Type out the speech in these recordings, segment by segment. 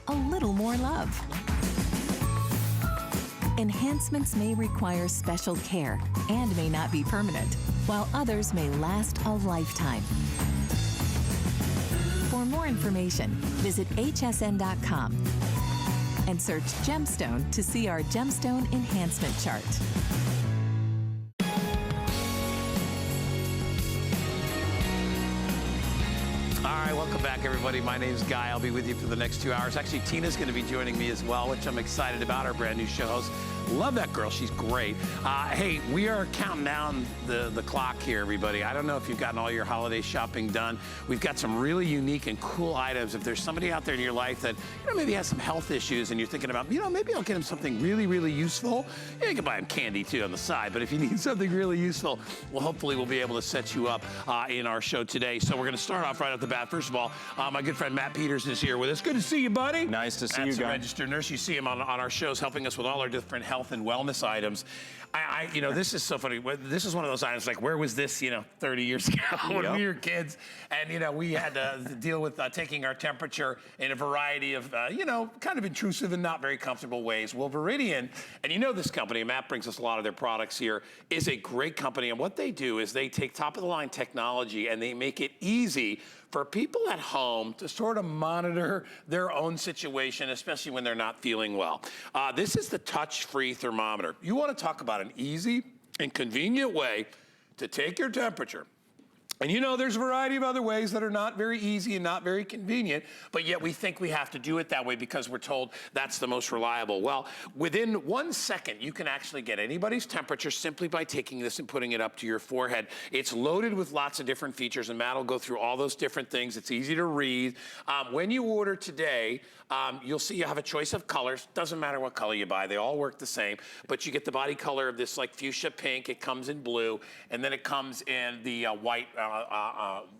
a little more love. Enhancements may require special care and may not be permanent, while others may last a lifetime. For more information, visit hsn.com and search Gemstone to see our Gemstone Enhancement Chart. All right, welcome back, everybody. My name's Guy. I'll be with you for the next 2 hours. Actually, Tina's going to be joining me as well, which I'm excited about, our brand new show host. Love that girl. She's great. Hey, we are counting down the clock here, everybody. I don't know if you've gotten all your holiday shopping done. We've got some really unique and cool items. If there's somebody out there in your life that, maybe has some health issues and you're thinking about, maybe I'll get them something really, really useful. Yeah, you can buy them candy, too, on the side. But if you need something really useful, well, hopefully we'll be able to set you up in our show today. So we're going to start off right off the bat. First of all, my good friend Matt Peters is here with us. Good to see you, buddy. Nice to see you, Matt's a guys. registered nurse. You see him on our shows helping us with all our different health and wellness items. This is so funny. This is one of those items, like, where was this, 30 years ago when we were kids? And, we had to deal with taking our temperature in a variety of, kind of intrusive and not very comfortable ways. Well, Veridian, and this company, Matt brings us a lot of their products here, is a great company. And what they do is they take top-of-the-line technology and they make it easy for people at home to sort of monitor their own situation, especially when they're not feeling well. This is the touch-free thermometer. You want to talk about an easy and convenient way to take your temperature. And there's a variety of other ways that are not very easy and not very convenient, but yet we think we have to do it that way because we're told that's the most reliable. Well, within 1 second, you can actually get anybody's temperature simply by taking this and putting it up to your forehead. It's loaded with lots of different features, and Matt will go through all those different things. It's easy to read. When you order today, you'll see you have a choice of colors. Doesn't matter what color you buy. They all work the same, but you get the body color of this like fuchsia pink. It comes in blue, and then it comes in the white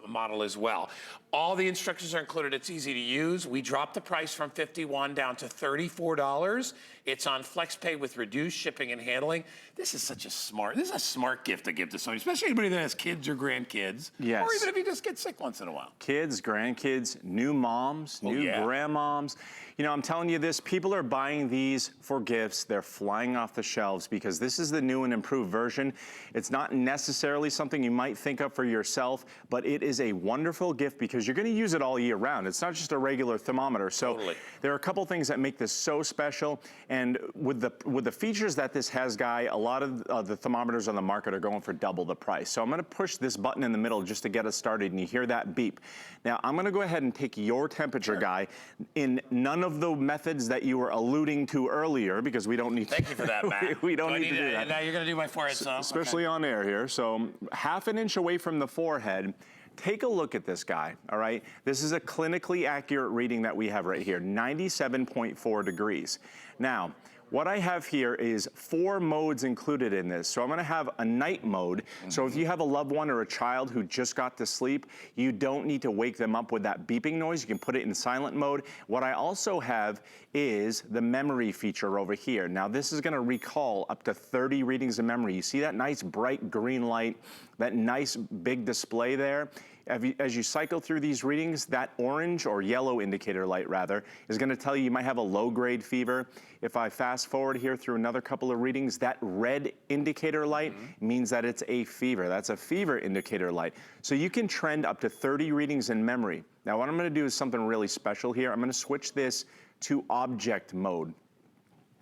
model as well. All the instructions are included. It's easy to use. We dropped the price from $51 down to $34. It's on FlexPay with reduced shipping and handling. This is a smart gift to give to somebody, especially anybody that has kids or grandkids. Yes. Or even if you just get sick once in a while. Kids, grandkids, new moms, new grandmoms. I'm telling you this, people are buying these for gifts. They're flying off the shelves because this is the new and improved version. It's not necessarily something you might think of for yourself, but it is a wonderful gift because you're going to use it all year round. It's not just a regular thermometer. So there are a couple things that make this so special. And with the features that this has, Guy, a lot of the thermometers on the market are going for double the price. So I'm going to push this button in the middle just to get us started, and you hear that beep. Now I'm going to go ahead and take your temperature, Guy, in none of the methods that you were alluding to earlier, because we don't need to. Thank you for that, Matt. we don't need to do that. Now you're going to do my forehead, so. Especially on air here. So ½ an inch away from the forehead. Take a look at this, Guy, all right? This is a clinically accurate reading that we have right here, 97.4 degrees. Now, what I have here is 4 modes included in this. So I'm gonna have a night mode. So if you have a loved one or a child who just got to sleep, you don't need to wake them up with that beeping noise. You can put it in silent mode. What I also have is the memory feature over here. Now this is gonna recall up to 30 readings of memory. You see that nice bright green light, that nice big display there? As you cycle through these readings, that orange or yellow indicator light rather is gonna tell you might have a low-grade fever. If I fast forward here through another couple of readings, that red indicator light means that it's a fever. That's a fever indicator light. So you can trend up to 30 readings in memory. Now what I'm gonna do is something really special here. I'm gonna switch this to object mode.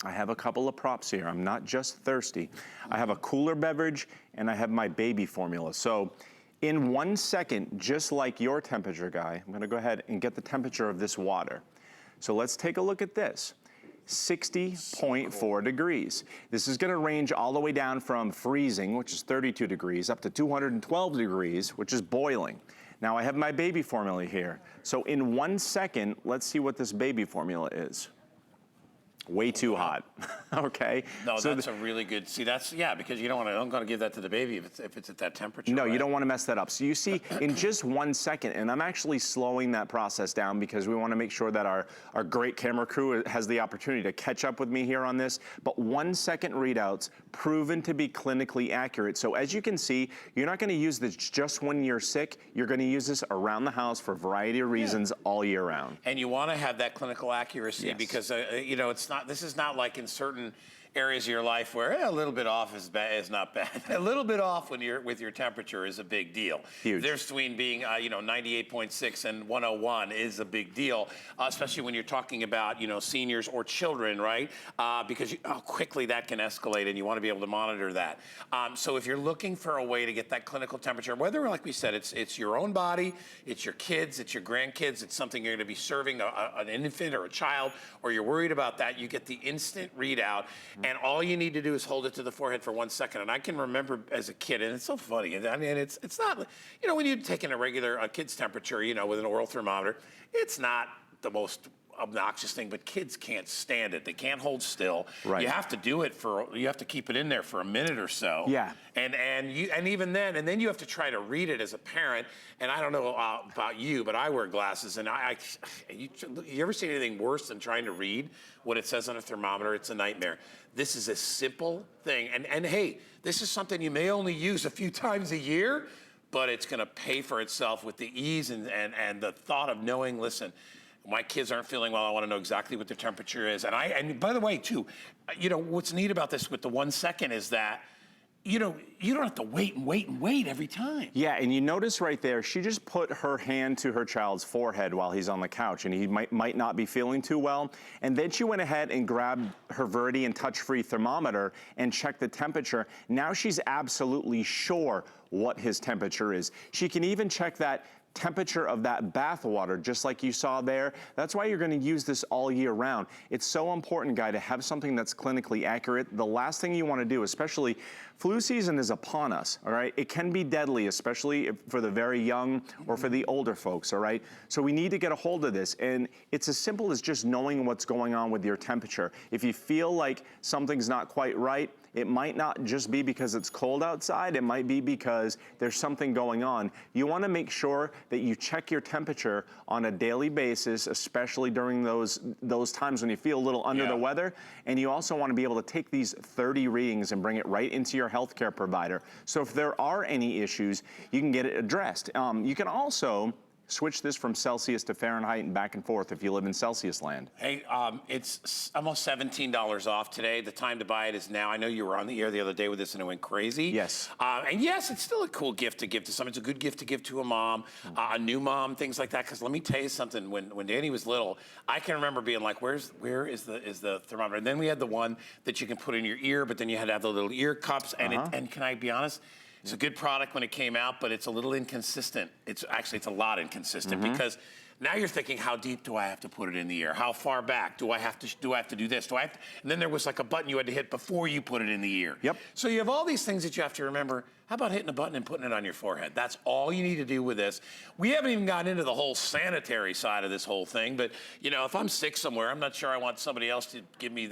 I have a couple of props here. I'm not just thirsty. I have a cooler beverage and I have my baby formula. So in 1 second, just like your temperature, Guy, I'm gonna go ahead and get the temperature of this water. So let's take a look at this. 60.4 degrees. This is gonna range all the way down from freezing, which is 32 degrees, up to 212 degrees, which is boiling. Now I have my baby formula here. So in 1 second, let's see what this baby formula is. Way too hot, okay? No, so that's a really good, see, that's, yeah, because you don't want to give that to the baby if it's at that temperature. No, right? you don't want to mess that up. So you see, in just 1 second, and I'm actually slowing that process down because we want to make sure that our great camera crew has the opportunity to catch up with me here on this, but 1 second readouts proven to be clinically accurate. So as you can see, you're not going to use this just when you're sick. You're going to use this around the house for a variety of reasons all year round. And you want to have that clinical accuracy because, you know, this is not like in certain areas of your life where a little bit off is not bad. A little bit off when you're with your temperature is a big deal. Huge. There's between being, you know, 98.6 and 101 is a big deal, especially when you're talking about, you know, seniors or children, right? Because how quickly that can escalate, and you want to be able to monitor that. So if you're looking for a way to get that clinical temperature, whether, like we said, it's your own body, it's your kids, it's your grandkids, it's something you're going to be serving an infant or a child, or you're worried about that, you get the instant readout. And all you need to do is hold it to the forehead for 1 second. And I can remember as a kid, and it's so funny. I mean, it's not, you know, when you're taking a kid's temperature, you know, with an oral thermometer, it's not the most obnoxious thing, but kids can't stand it. They can't hold still. Right. You have to do it you have to keep it in there for a minute or so. Yeah. And even then, you have to try to read it as a parent. And I don't know about you, but I wear glasses, and you ever seen anything worse than trying to read what it says on a thermometer? It's a nightmare. This is a simple thing. And hey, this is something you may only use a few times a year, but it's gonna pay for itself with the ease and the thought of knowing, listen, my kids aren't feeling well, I wanna know exactly what their temperature is. And by the way, too, you know, what's neat about this with the 1 second is that, you know, you don't have to wait and wait and wait every time. Yeah, and you notice right there, she just put her hand to her child's forehead while he's on the couch, and he might not be feeling too well. And then she went ahead and grabbed her Veridian touch-free thermometer and checked the temperature. Now she's absolutely sure what his temperature is. She can even check that temperature of that bath water, just like you saw there. That's why you're going to use this all year round. It's so important, Guy, to have something that's clinically accurate. The last thing you want to do, especially flu season is upon us, all right? It can be deadly, especially for the very young or for the older folks, all right? So we need to get a hold of this, and it's as simple as just knowing what's going on with your temperature. If you feel like something's not quite right, it might not just be because it's cold outside, it might be because there's something going on. You wanna make sure that you check your temperature on a daily basis, especially during those times when you feel a little under the weather. And you also wanna be able to take these 30 readings and bring it right into your healthcare provider. So if there are any issues, you can get it addressed. You can also switch this from Celsius to Fahrenheit and back and forth if you live in Celsius land. Hey, it's almost $17 off today. The time to buy it is now. I know you were on the air the other day with this and it went crazy. Yes. And yes, it's still a cool gift to give to someone. It's a good gift to give to a mom, a new mom, things like that. Because let me tell you something, when Danny was little, I can remember being like, where is the thermometer? And then we had the one that you can put in your ear, but then you had to have the little ear cups. And, and can I be honest? It's a good product when it came out, but it's a little inconsistent. It's a lot inconsistent because now you're thinking, how deep do I have to put it in the ear? How far back? Do I have to do this? And then there was like a button you had to hit before you put it in the ear. Yep. So you have all these things that you have to remember. How about hitting a button and putting it on your forehead? That's all you need to do with this. We haven't even gotten into the whole sanitary side of this whole thing, but you know, if I'm sick somewhere, I'm not sure I want somebody else to give me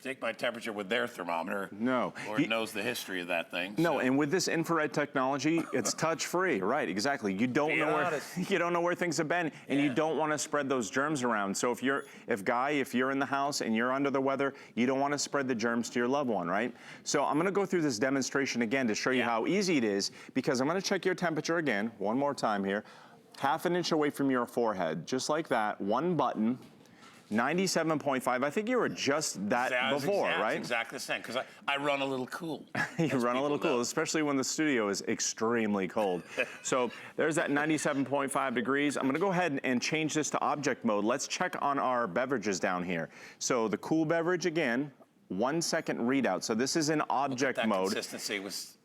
take my temperature with their thermometer. No. Lord knows the history of that thing. No, and with this infrared technology, it's touch-free, right, exactly. You don't know where things have been, and you don't want to spread those germs around. So if you're in the house and you're under the weather, you don't want to spread the germs to your loved one, right? So I'm going to go through this demonstration again to show you how easy it is, because I'm going to check your temperature again, one more time here, 1/2 inch away from your forehead, just like that, one button. 97.5. I think you were just that before, right? Exactly the same, because I run a little cool. You run a little cool, especially when the studio is extremely cold. So there's that 97.5 degrees. I'm gonna go ahead and change this to object mode. Let's check on our beverages down here. So the cool beverage again, 1 second readout. So this is in object mode. Consistency was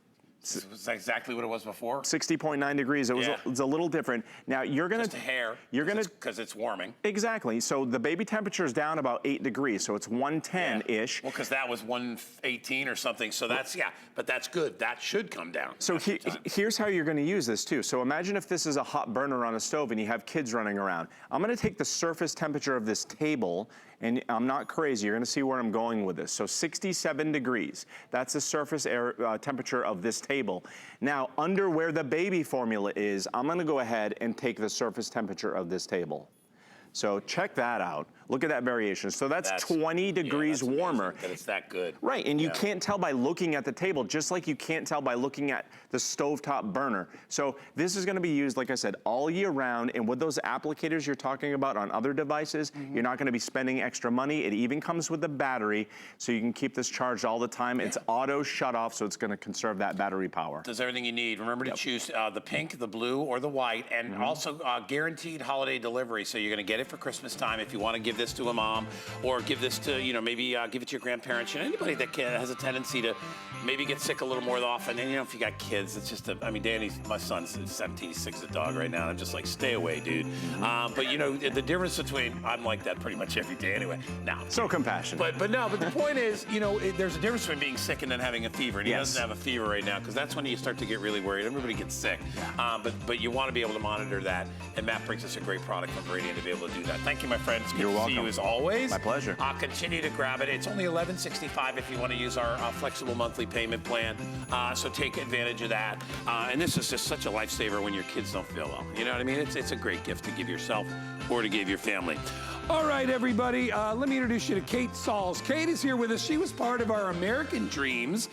exactly what it was before. 60.9 degrees. It was it's a little different. Now you're gonna just a hair. Because it's warming. Exactly. So the baby temperature is down about 8 degrees. So it's 110-ish. Well, because that was 118 or something. So that's but that's good. That should come down. So here's how you're going to use this too. So imagine if this is a hot burner on a stove and you have kids running around. I'm going to take the surface temperature of this table and I'm not crazy, you're gonna see where I'm going with this. So 67 degrees, that's the surface air temperature of this table. Now, under where the baby formula is, I'm gonna go ahead and take the surface temperature of this table. So check that out. Look at that variation. So that's 20 degrees warmer. That it's that good. Right, and you can't tell by looking at the table, just like you can't tell by looking at the stovetop burner. So this is gonna be used, like I said, all year round, and with those applicators you're talking about on other devices, you're not gonna be spending extra money. It even comes with a battery, so you can keep this charged all the time. It's auto shut off, so it's gonna conserve that battery power. Does everything you need. Remember to choose the pink, the blue, or the white, and also guaranteed holiday delivery, so you're gonna get it for Christmas time if you wanna give this to a mom, or give this to, you know, maybe give it to your grandparents. You know, anybody that has a tendency to maybe get sick a little more often. And you know, if you got kids, it's just I mean, my son's 17, he's 6 a dog right now, and I'm just like, stay away, dude. But you know, the difference between, I'm like that pretty much every day anyway. Now, so compassionate. But the point is, you know, there's a difference between being sick and then having a fever. And he doesn't have a fever right now, because that's when you start to get really worried. Everybody gets sick. But you want to be able to monitor that. And Matt brings us a great product from Radiant to be able to do that. Thank you, my friend. It's good You're to welcome. see you as always. My pleasure. Continue to grab it. It's only $11.65 if you want to use our flexible monthly payment plan. So take advantage of that. And this is just such a lifesaver when your kids don't feel well. You know what I mean? It's a great gift to give yourself or to give your family. All right, everybody, let me introduce you to Kate Sauls. Kate is here with us. She was part of our American Dreams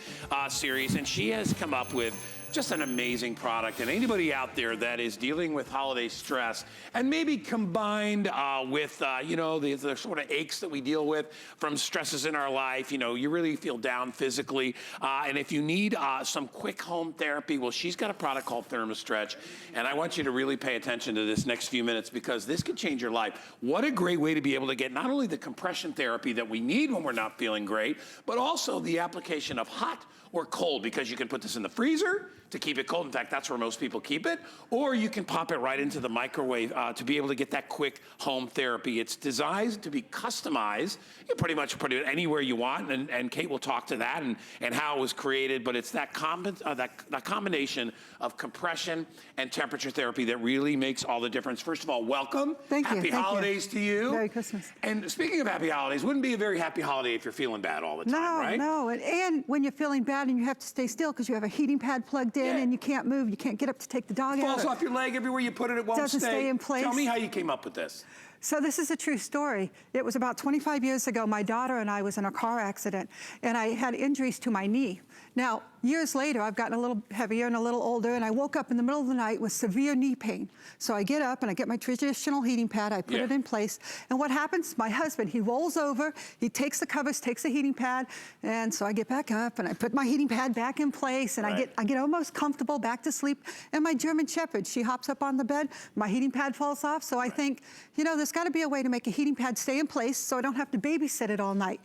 series, and she has come up with just an amazing product. And anybody out there that is dealing with holiday stress, and maybe combined with, you know, the sort of aches that we deal with from stresses in our life, you know, you really feel down physically. And if you need some quick home therapy, well, she's got a product called ThermoStretch. And I want you to really pay attention to this next few minutes, because this could change your life. What a great way to be able to get not only the compression therapy that we need when we're not feeling great, but also the application of hot or cold, because you can put this in the freezer to keep it cold. In fact, that's where most people keep it. Or you can pop it right into the microwave to be able to get that quick home therapy. It's designed to be customized. You pretty much put it anywhere you want, and Kate will talk to that and how it was created. But it's that combination of compression and temperature therapy that really makes all the difference. First of all, welcome. Thank you. Happy holidays to you. Merry Christmas. And speaking of happy holidays, wouldn't be a very happy holiday if you're feeling bad all the time, right? No, and when you're feeling bad and you have to stay still because you have a heating pad plugged in and you can't move, you can't get up to take the dog out. Falls off your leg everywhere you put it, it won't doesn't stay in place. Tell me how you came up with this. So this is a true story. It was about 25 years ago. My daughter and I was in a car accident, and I had injuries to my knee. Now, years later, I've gotten a little heavier and a little older, and I woke up in the middle of the night with severe knee pain. So I get up and I get my traditional heating pad, I put it in place, and what happens, my husband, he rolls over, he takes the covers, takes the heating pad, and so I get back up and I put my heating pad back in place, and I get almost comfortable, back to sleep, and my German Shepherd, she hops up on the bed, my heating pad falls off, so I think, you know, there's got to be a way to make a heating pad stay in place so I don't have to babysit it all night.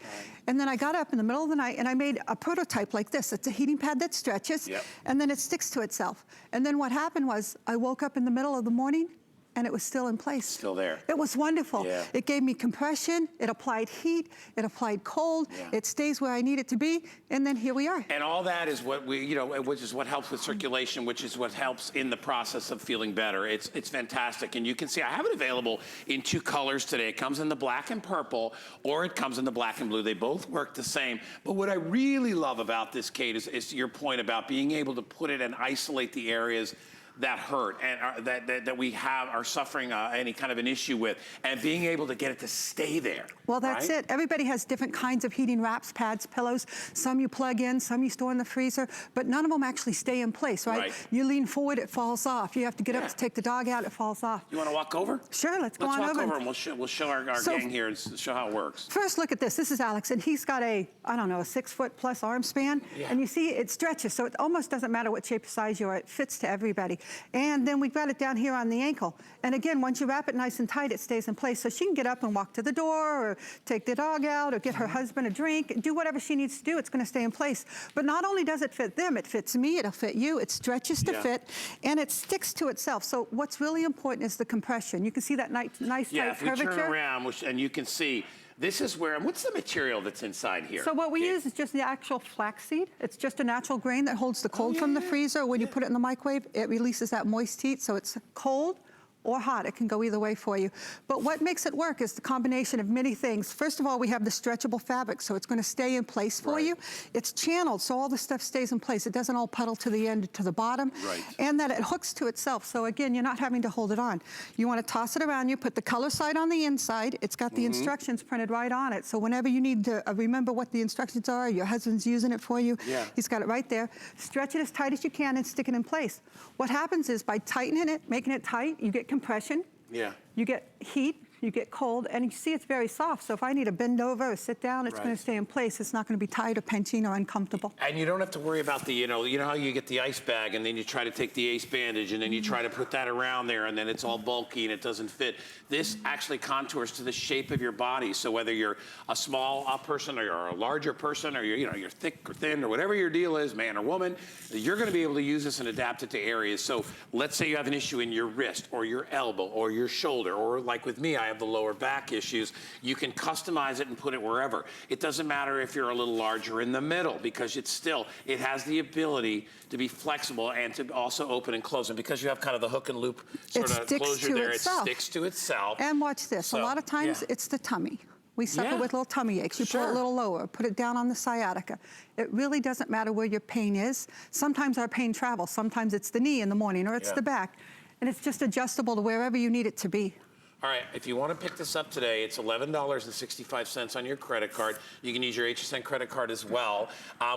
And then I got up in the middle of the night and I made a prototype like this. It's a heating pad that stretches, and then it sticks to itself. And then what happened was I woke up in the middle of the morning and it was still in place. Still there. It was wonderful. It gave me compression, it applied heat, it applied cold, it stays where I need it to be, and then here we are. And all that is what we, you know, which is what helps with circulation, which is what helps in the process of feeling better. It's fantastic, and you can see I have it available in 2 colors today. It comes in the black and purple, or it comes in the black and blue. They both work the same. But what I really love about this, Kate, is your point about being able to put it and isolate the areas that hurt and that we are suffering any kind of an issue with, and being able to get it to stay there. Well, that's it. Everybody has different kinds of heating wraps, pads, pillows. Some you plug in, some you store in the freezer, but none of them actually stay in place, right? You lean forward, it falls off. You have to get up to take the dog out, it falls off. You want to walk over? Sure, let's go on over. Let's walk over and we'll show our gang here and show how it works. First, look at this. This is Alex, and he's got a 6-foot+ arm span, and you see it stretches, so it almost doesn't matter what shape or size you are. It fits to everybody. And then we've got it down here on the ankle. And again, once you wrap it nice and tight, it stays in place. So she can get up and walk to the door, or take the dog out, or get her husband a drink, do whatever she needs to do. It's going to stay in place. But not only does it fit them, it fits me, it'll fit you, it stretches to fit, and it sticks to itself. So what's really important is the compression. You can see that nice tight curvature. If we turn around, and you can see, this is where, what's the material that's inside here? So what we use is just the actual flaxseed. It's just a natural grain that holds the cold from the freezer. When you put it in the microwave, it releases that moist heat, so it's cold, or hot. It can go either way for you. But what makes it work is the combination of many things. First of all, we have the stretchable fabric, so it's going to stay in place for you. It's channeled, so all the stuff stays in place. It doesn't all puddle to the end, to the bottom. And that it hooks to itself. So again, you're not having to hold it on. You want to toss it around you, put the color side on the inside. It's got the instructions printed right on it. So whenever you need to remember what the instructions are, your husband's using it for you, he's got it right there. Stretch it as tight as you can and stick it in place. What happens is by tightening it, making it tight, you get compression, you get heat, you get cold, and you see it's very soft. So if I need to bend over or sit down, it's going to stay in place. It's not going to be tight or pinching or uncomfortable. And you don't have to worry about the, you know how you get the ice bag and then you try to take the ace bandage and then you try to put that around there and then it's all bulky and it doesn't fit. This actually contours to the shape of your body. So whether you're a small person or you're a larger person or you're thick or thin or whatever your deal is, man or woman, you're going to be able to use this and adapt it to areas. So let's say you have an issue in your wrist or your elbow or your shoulder, or like with me, I have the lower back issues. You can customize it and put it wherever. It doesn't matter if you're a little larger in the middle, because it has the ability to be flexible and to also open and close. And because you have kind of the hook and loop sort of closure there, it sticks to itself. And watch this. So, a lot of times it's the tummy. We suffer with little tummy aches. You pull it a little lower, put it down on the sciatica. It really doesn't matter where your pain is. Sometimes our pain travels. Sometimes it's the knee in the morning or it's the back. And it's just adjustable to wherever you need it to be. All right, if you want to pick this up today, it's $11.65 on your credit card. You can use your HSN credit card as well.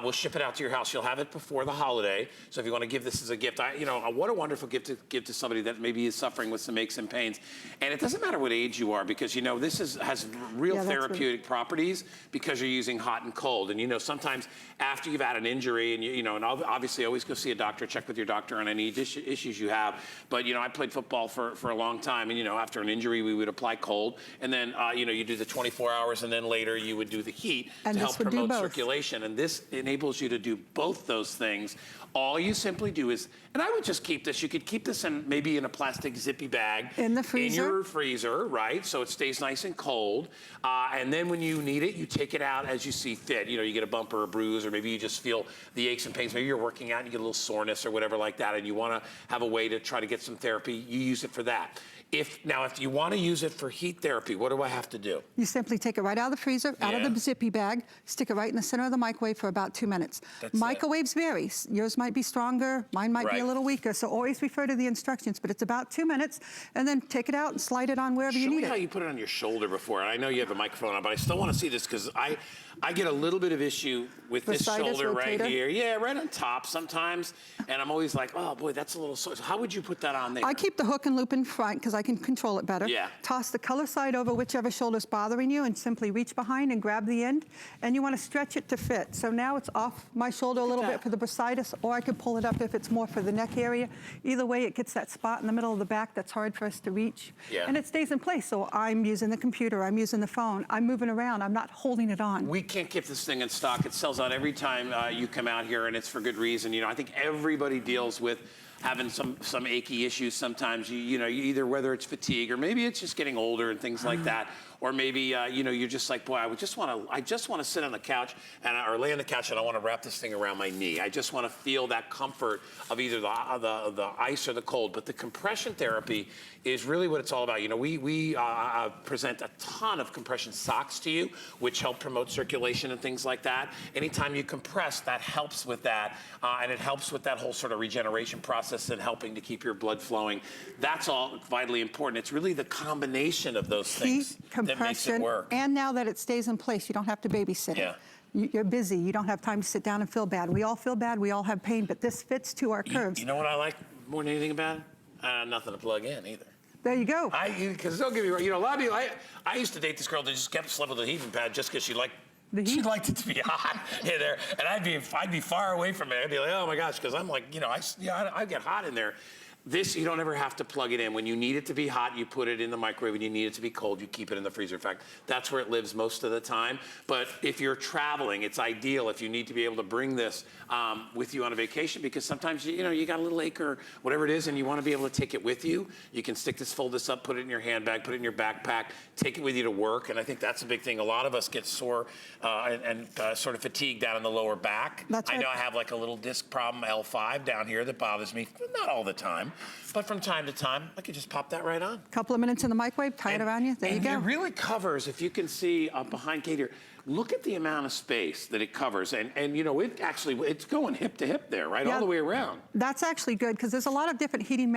We'll ship it out to your house. You'll have it before the holiday. So if you want to give this as a gift, what a wonderful gift to give to somebody that maybe is suffering with some aches and pains. And it doesn't matter what age you are, because this has real therapeutic properties because you're using hot and cold. And sometimes after you've had an injury, and and obviously always go see a doctor, check with your doctor on any issues you have. But I played football for a long time, and after an injury, we would apply cold, and then you do the 24 hours, and then later you would do the heat to help promote circulation. And this enables you to do both those things. All you simply do is, and I would just keep this. You could keep this maybe in a plastic zippy bag in the freezer. In your freezer, right? So it stays nice and cold. And then when you need it, you take it out as you see fit. You get a bump or a bruise, or maybe you just feel the aches and pains. Maybe you're working out and you get a little soreness or whatever like that, and you want to have a way to try to get some therapy. You use it for that. If you want to use it for heat therapy, what do I have to do? You simply take it right out of the freezer, out of the zippy bag, stick it right in the center of the microwave for about 2 minutes. Microwaves vary. Yours might be stronger, mine might be a little weaker, so always refer to the instructions, but it's about 2 minutes, and then take it out and slide it on wherever you need it. Show me how you put it on your shoulder before. And I know you have a microphone on, but I still want to see this, because I get a little bit of issue with this shoulder right here. Yeah, right on top sometimes. And I'm always like, oh boy, that's a little sore. So how would you put that on there? I keep the hook and loop in front because I can control it better. Toss the color side over whichever shoulder's bothering you and simply reach behind and grab the end. And you want to stretch it to fit. So now it's off my shoulder a little bit for the bursitis, or I could pull it up if it's more for the neck area. Either way, it gets that spot in the middle of the back that's hard for us to reach. And it stays in place. So I'm using the computer, I'm using the phone, I'm moving around, I'm not holding it on. We can't keep this thing in stock. It sells out every time you come out here, and it's for good reason. I think everybody deals with having some achy issues sometimes. You either, whether it's fatigue or maybe it's just getting older and things like that, or maybe you're just like, boy, I just want to sit on the couch or lay on the couch, and I want to wrap this thing around my knee. I just want to feel that comfort of either the ice or the cold. But the compression therapy is really what it's all about. We present a ton of compression socks to you, which help promote circulation and things like that. Anytime you compress, that helps with that, and it helps with that whole sort of regeneration process and helping to keep your blood flowing. That's all vitally important. It's really the combination of those things that makes it work. And now that it stays in place, you don't have to babysit it. You're busy. You don't have time to sit down and feel bad. We all feel bad. We all have pain, but this fits to our curves. You know what I like more than anything about it? Nothing to plug in either. There you go. Because don't get me wrong, a lot of people, I used to date this girl that just slept with a heating pad just because she liked it to be hot in there, and I'd be far away from it. I'd be like, oh my gosh, because I'm like, I get hot in there. This, you don't ever have to plug it in. When you need it to be hot, you put it in the microwave. When you need it to be cold, you keep it in the freezer. In fact, that's where it lives most of the time. But if you're traveling, it's ideal if you need to be able to bring this with you on a vacation, because sometimes, you got a little ache or whatever it is, and you want to be able to take it with you. You can fold this up, put it in your handbag, put it in your backpack, take it with you to work. And I think that's a big thing. A lot of us get sore and sort of fatigued down in the lower back. I know I have like a little disc problem, L5 down here, that bothers me, not all the time. time, but from time to time, I could just pop that right on. Couple of minutes in the microwave, tie it around you, there you go. And it really covers, if you can see behind Kate here, look at the amount of space that it covers. And you know, it's going hip to hip there, right? Yeah, all the way around. That's actually good because there's a lot of different heating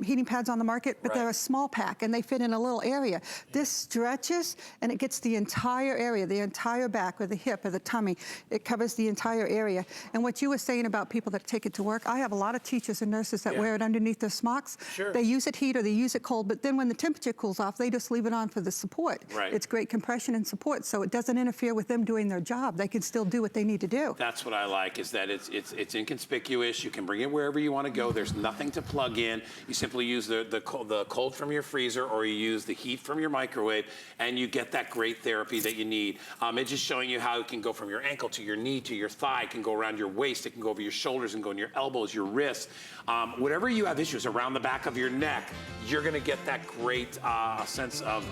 heating pads on the market, but they're a small pack and they fit in a little area. This stretches and it gets the entire area, the entire back or the hip or the tummy. It covers the entire area. And what you were saying about people that take it to work, I have a lot of teachers and nurses that wear it underneath their smocks. Sure. They use it heat or they use it cold, but then when the temperature cools off, they just leave it on for the support. Right. It's great compression and support, so it doesn't interfere with them doing their job. They can still do what they need to do. That's what I like, is that it's inconspicuous. You can bring it wherever you want to go. There's nothing to plug in. You simply use the cold from your freezer, or you use the heat from your microwave, and you get that great therapy that you need. It's just showing you how it can go from your ankle to your knee to your thigh. It can go around your waist. It can go over your shoulders and go in your elbows, your wrists. Whatever you have issues around the back of your neck, you're going to get that great sense of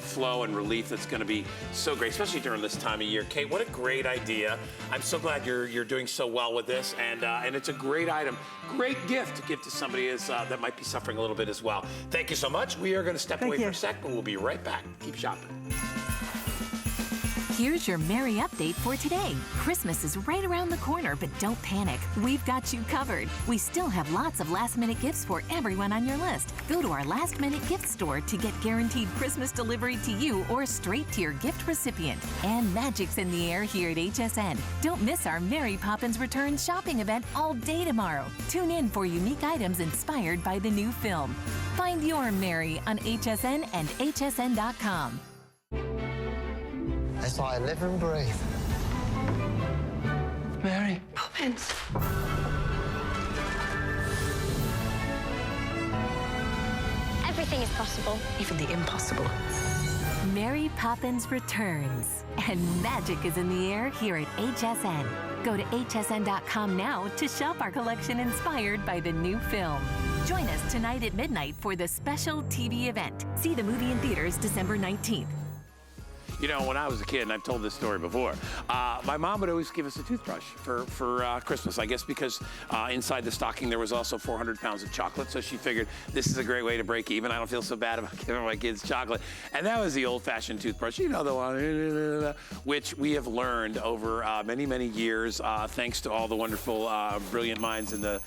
flow and relief that's going to be so great, especially during this time of year. Kate, what a great idea. I'm so glad you're doing so well with this, and it's a great item, great gift to give to somebody that might be suffering a little bit as well. Thank you so much. We are going to step away for a sec, but we'll be right back. Keep shopping. Here's your Merry update for today. Christmas is right around the corner, but don't panic. We've got you covered. We still have lots of last-minute gifts for everyone on your list. Go to our last-minute gift store to get guaranteed Christmas delivery to you or straight to your gift recipient. And magic's in the air here at HSN. Don't miss our Mary Poppins Returns shopping event all day tomorrow. Tune in for unique items inspired by the new film. Find your Mary on HSN and hsn.com. That's why I live and breathe. Mary Poppins. Everything is possible, even the impossible. Mary Poppins returns, and magic is in the air here at HSN. Go to hsn.com now to shop our collection inspired by the new film. Join us tonight at midnight for the special TV event. See the movie in theaters December 19th. You know, when I was a kid, and I've told this story before, my mom would always give us a toothbrush for Christmas. I guess because inside the stocking there was also 400 pounds of chocolate, so she figured this is a great way to break even. I don't feel so bad about giving my kids chocolate. And that was the old-fashioned toothbrush, you know, the one, which we have learned over many, many years, thanks to all the wonderful, brilliant minds in the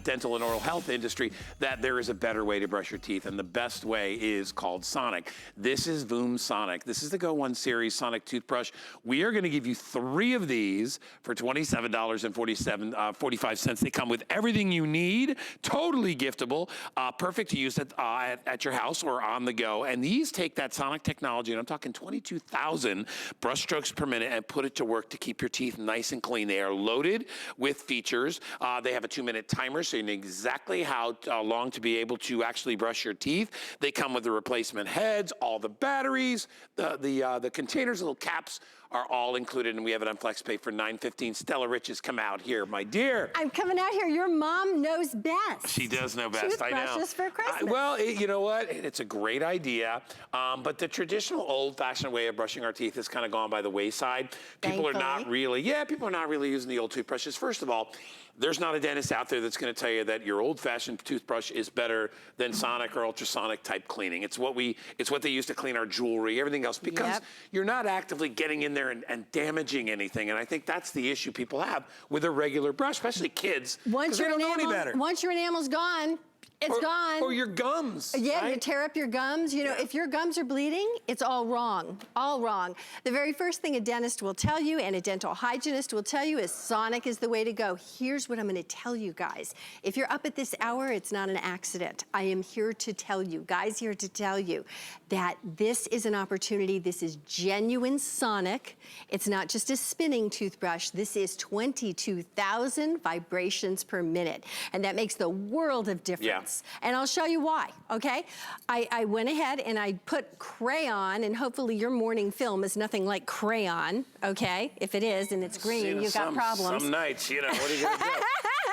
dental and oral health industry, that there is a better way to brush your teeth, and the best way is called Sonic. This is Voom Sonic. This is the Go One Series Sonic toothbrush. We are going to give you 3 of these for $27.45. They come with everything you need, totally giftable, perfect to use at your house or on the go. And these take that Sonic technology, and I'm talking 22,000 brush strokes per minute, and put it to work to keep your teeth nice and clean. They are loaded with features. They have a 2-minute timer, so you know exactly how long to be able to actually brush your teeth. They come with the replacement heads, all the batteries, the containers, little caps are all included, and we have it on FlexPay for $9.15. Stella Rich has come out here, my dear. I'm coming out here. Your mom knows best. She does know best, I know. Toothbrushes for Christmas. Well, you know what? It's a great idea, but the traditional old-fashioned way of brushing our teeth has kind of gone by the wayside. People are not really using the old toothbrushes. First of all, there's not a dentist out there that's going to tell you that your old-fashioned toothbrush is better than sonic or ultrasonic type cleaning. It's what they use to clean our jewelry, everything else, because you're not actively getting in there and damaging anything. And I think that's the issue people have with a regular brush, especially kids, because they don't know any better. Once your enamel's gone, it's gone. Or your gums. Yeah, right? you tear up your gums. You know, if your gums are bleeding, it's all wrong, all wrong. The very first thing a dentist will tell you and a dental hygienist will tell you is Sonic is the way to go. Here's what I'm gonna tell you guys. If you're up at this hour, it's not an accident. I am here to tell you, guys here to tell you that this is an opportunity. This is genuine Sonic. It's not just a spinning toothbrush. This is 22,000 vibrations per minute. And that makes the world of difference. Yeah. And I'll show you why, okay? I went ahead and I put crayon, and hopefully your morning film is nothing like crayon, okay? If it is and it's green, you've got problems. Some nights, you know, what are you gonna do?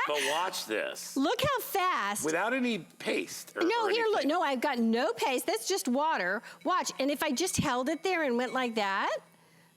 But watch this. Look how fast. Without any paste or No, here, anything. look, no, I've got no paste. That's just water. Watch, and if I just held it there and went like that,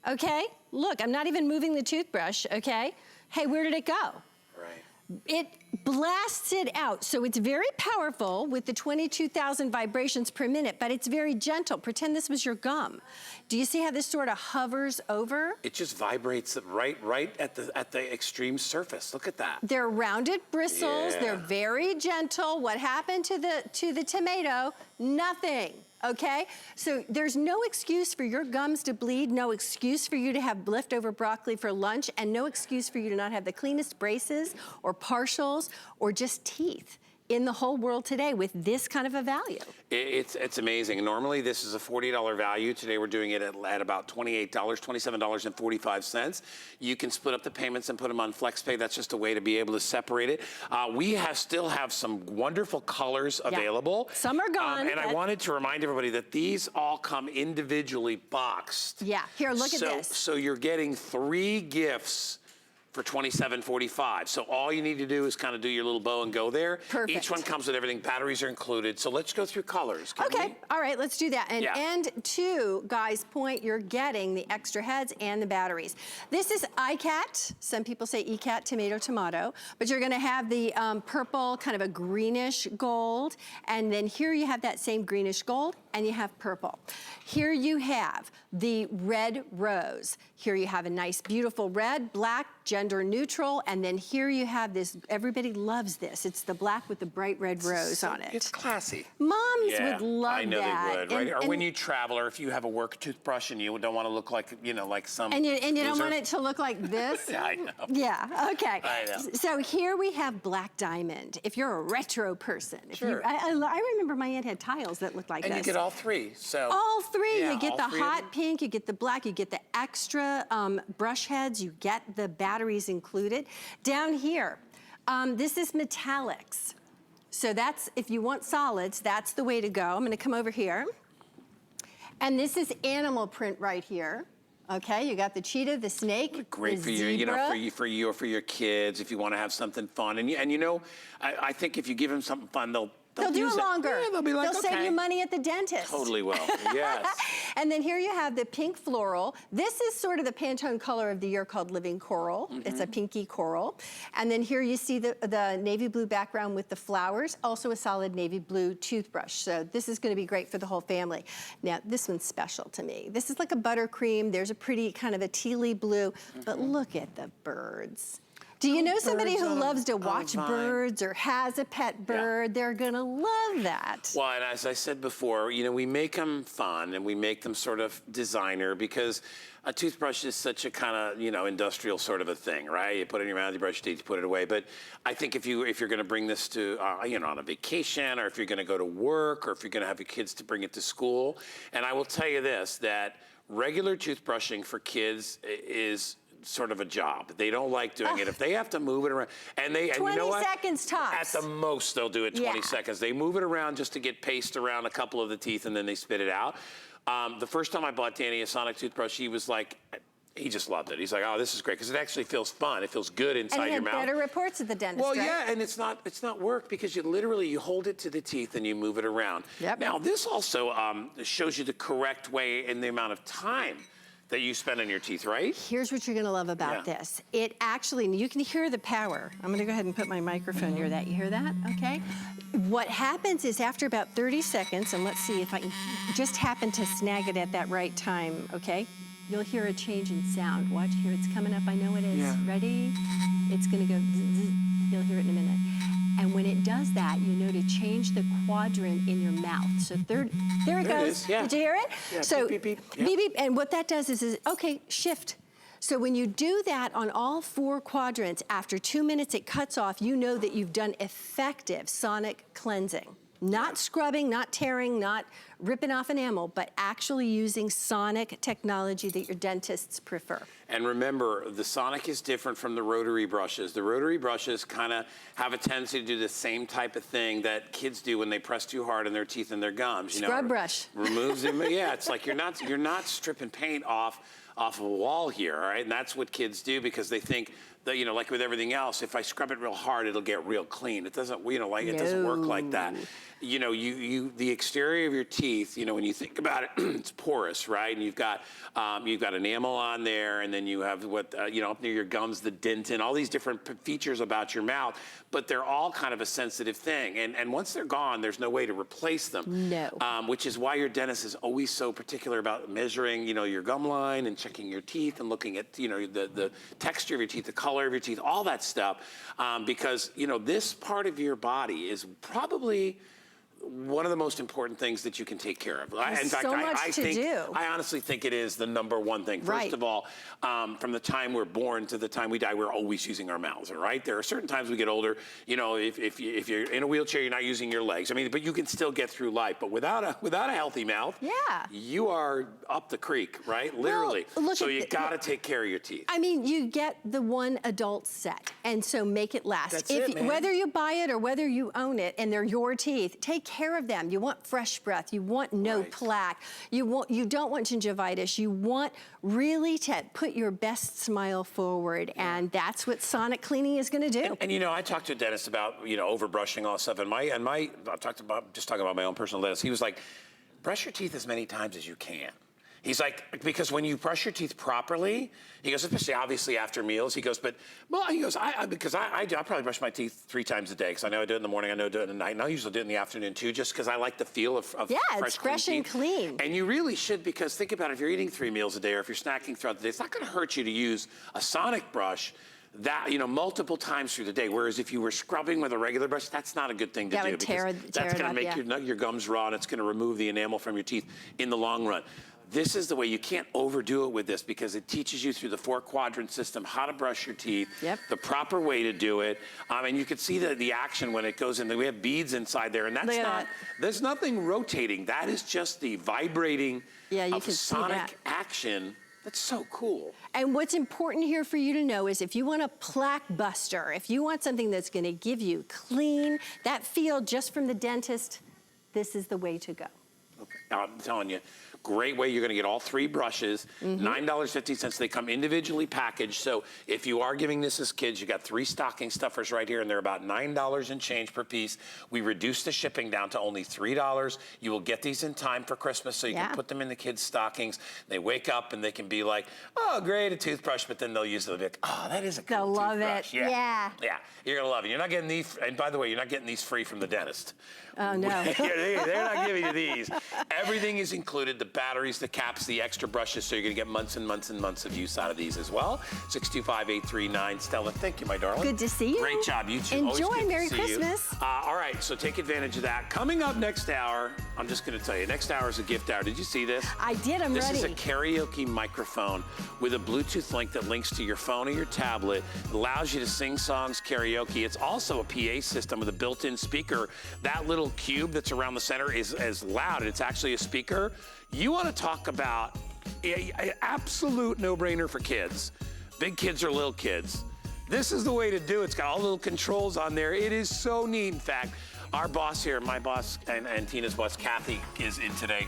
okay? Look, I'm not even moving the toothbrush, okay? Hey, where did it go? Right. it blasts it out. So it's very powerful with the 22,000 vibrations per minute, but it's very gentle. Pretend this was your gum. Do you see how this sort of hovers over? It just vibrates right at the extreme surface. Look at that. They're rounded bristles. Yeah. They're very gentle. What happened to the tomato? Nothing. Okay, so there's no excuse for your gums to bleed, no excuse for you to have leftover broccoli for lunch, and no excuse for you to not have the cleanest braces or partials or just teeth in the whole world today with this kind of a value. It's amazing. Normally this is a $40 value. Today we're doing it at about $28, $27.45. You can split up the payments and put them on FlexPay. That's just a way to be able to separate it. We still have some wonderful colors available. Some are gone. And I wanted to remind everybody that these all come individually boxed. Yeah, here, look at this. So you're getting 3 gifts for $27.45. So all you need to do is kind of do your little bow and go there. Perfect. Each one comes with everything. Batteries are included. So let's go through colors. Okay, all right, let's do that. And end to Guy's point, you're getting the extra heads and the batteries. This is ICAT. Some people say ECAT, tomato, but you're gonna have the purple, kind of a greenish gold. And then here you have that same greenish gold and you have purple. Here you have the red rose. Here you have a nice, beautiful red, black, gender neutral, and then here you have this, everybody loves this. It's the black with the bright red rose on it. It's classy. Moms would love that. I know they would, right? And or when you travel, or if you have a work toothbrush and you don't want to look like, you know, like some And you don't loser. want it to look like this? Yeah, I know. Yeah, okay. I know. So here we have black diamond. If you're a retro person. Sure. I remember my aunt had tiles that looked like And this. you get all 3, so. All 3, Yeah, you get all the 3 of hot them. pink, you get the black, you get the extra brush heads, you get the batteries included. Down here, this is metallics. So that's, if you want solids, that's the way to go. I'm gonna come over here. And this is animal print right here. Okay, you got the cheetah, the snake, Great the for you, you know, zebra. for you or for your kids if you want to have something fun. And you know, I think if you give them something fun, they'll They'll do use it longer. Yeah, they'll be like, They'll save okay. you money at the dentist. Totally will. Yes. And then here you have the pink floral. This is sort of the Pantone color of the year called Living Coral. It's a pinky coral. And then here you see the navy blue background with the flowers, also a solid navy blue toothbrush. So this is gonna be great for the whole family. Now, this one's special to me. This is like a buttercream. There's a pretty kind of a tealy blue, but look at the birds. Do you know somebody who loves to watch birds or has a pet bird? They're gonna love that. Well, and as I said before, you know, we make them fun and we make them sort of designer because a toothbrush is such a kind of, you know, industrial sort of a thing, right? You put it in your mouth, you brush your teeth, you put it away. But I think if you're gonna bring this to, you know, on a vacation, or if you're gonna go to work, or if you're gonna have your kids to bring it to school, and I will tell you this, that regular toothbrushing for kids is sort of a job. They don't like doing it. If they have to move it around, and you know what? 20 seconds tops. At the most, they'll do it 20 seconds. They move it around just to get paste around a couple of the teeth, and then they spit it out. The first time I bought Danny a Sonic toothbrush, he was like, he just loved it. He's like, oh, this is great, because it actually feels fun. It feels good inside your mouth. And he had better reports at the dentist, Well, right? yeah, and it's not work, because you literally, you hold it to the teeth and you move it around. Yep. Now, this also shows you the correct way and the amount of time that you spend on your teeth, right? Here's what you're gonna love about this. It actually, you can hear the power. I'm gonna go ahead and put my microphone near that. You hear that, okay? What happens is after about 30 seconds, and let's see if I can just happen to snag it at that right time, okay? You'll hear a change in sound. Watch, here it's coming up, I know it is. Yeah. Ready? It's gonna go zzz, zzz. You'll hear it in a minute. And when it does that, you know to change the quadrant in your mouth. So there it There goes. it is, yeah. Did you hear it? Yeah, So beep, beep, beep. beep, Yep. beep. And what that does is okay, shift. So when you do that on all 4 quadrants, after 2 minutes it cuts off, you know that you've done effective sonic cleansing. Not scrubbing, not tearing, not ripping off enamel, but actually using sonic technology that your dentists prefer. And remember, the Sonic is different from the rotary brushes. The rotary brushes kind of have a tendency to do the same type of thing that kids do when they press too hard in their teeth and their gums. You Scrub know, brush. Removes them. Yeah, it's like you're not stripping paint off of a wall here, all right? And that's what kids do, because they think that, you know, like with everything else, if I scrub it real hard, it'll get real clean. It doesn't, you know, like it doesn't work like that. You know, the exterior of your teeth teeth, you know, when you think about it, it's porous, right? And you've got enamel on there, and then you have what, you know, up near your gums, the dentin, all these different features about your mouth, but they're all kind of a sensitive thing. And once they're gone, there's no way to replace them. No. Which is why your dentist is always so particular about measuring, you know, your gum line and checking your teeth and looking at, you know, the texture of your teeth, the color of your teeth, all that stuff. Because, you know, this part of your body is probably one of the most important things that you can take care of. There's so much to do. I honestly think it is the #1 thing. First of all, from the time we're born to the time we die, we're always using our mouths, all right? There are certain times we get older, you know, if you're in a wheelchair, you're not using your legs. I mean, but you can still get through life. But without a healthy mouth, you are up the creek, right? Literally. Well, so you gotta take care of your teeth. I mean, you get the one adult set, and so make it last. That's it, man. Whether you buy it or whether you own it and they're your teeth, take care of them. You want fresh breath. You want no plaque. You don't want gingivitis. You want really to put your best smile forward, and that's what sonic cleaning is going to do. And you know, I talked to a dentist about, you know, overbrushing all this stuff, and I talked about just talking about my own personal dentist. He was like, brush your teeth as many times as you can. He's like, because when you brush your teeth properly, he goes, especially obviously after meals, he goes, but, well, he goes, I probably brush my teeth 3 times a day, because I know I do it in the morning, I know I do it at night, and I usually do it in the afternoon too, just because I like the feel of it's fresh and clean. And you really should, because think about it, if you're eating 3 meals a day, or if you're snacking throughout the day, it's not gonna hurt you to use a sonic brush that, you know, multiple times through the day. Whereas if you were scrubbing with a regular brush, that's not a good thing to do. Tear that's gonna up, make your gums raw, and it's gonna remove the enamel from your teeth in the long run. This is the way. You can't overdo it with this, because it teaches you through the 4-quadrant system how to brush your teeth, the proper way to do it. And you can see the action when it goes in. We have beads inside there, and there's nothing rotating. That is just the vibrating of sonic action. That's so cool. And what's important here for you to know is if you want a plaque buster, if you want something that's going to give you clean, that feel just from the dentist, this is the way to go. Okay. Now, I'm telling you, great way. You're going to get all 3 brushes, $9.50. They come individually packaged. So if you are giving this as kids, you got 3 stocking stuffers right here, and they're about $9 and change per piece. We reduced the shipping down to only $3. You will get these in time for Christmas, so you can put them in the kids' stockings. They wake up and they can be like, oh, great, a toothbrush, but then they'll use it. Like, oh, that is a cool toothbrush. They'll love it. Yeah, you're going to love it. You're not getting these, and by the way, you're not getting these free from the dentist. Oh, no. They're not giving you these. Everything is included, the batteries, the caps, the extra brushes, so you're going to get months and months and months of use out of these as well. 625-839. Stella, thank you, my darling. Good to see you. Great job. You too. Enjoy. Merry Christmas. All right, so take advantage of that. Coming up next hour, I'm just going to tell you, next hour is a gift hour. Did you see this? I did. I'm ready. This is a karaoke microphone with a Bluetooth link that links to your phone or your tablet. It allows you to sing songs karaoke. It's also a PA system with a built-in speaker. That little cube that's around the center is loud, and it's actually a speaker. You want to talk about an absolute no-brainer for kids, big kids or little kids. This is the way to do it. It's got all the little controls on there. It is so neat. In fact, our boss here, my boss and Tina's boss, Kathy, is in today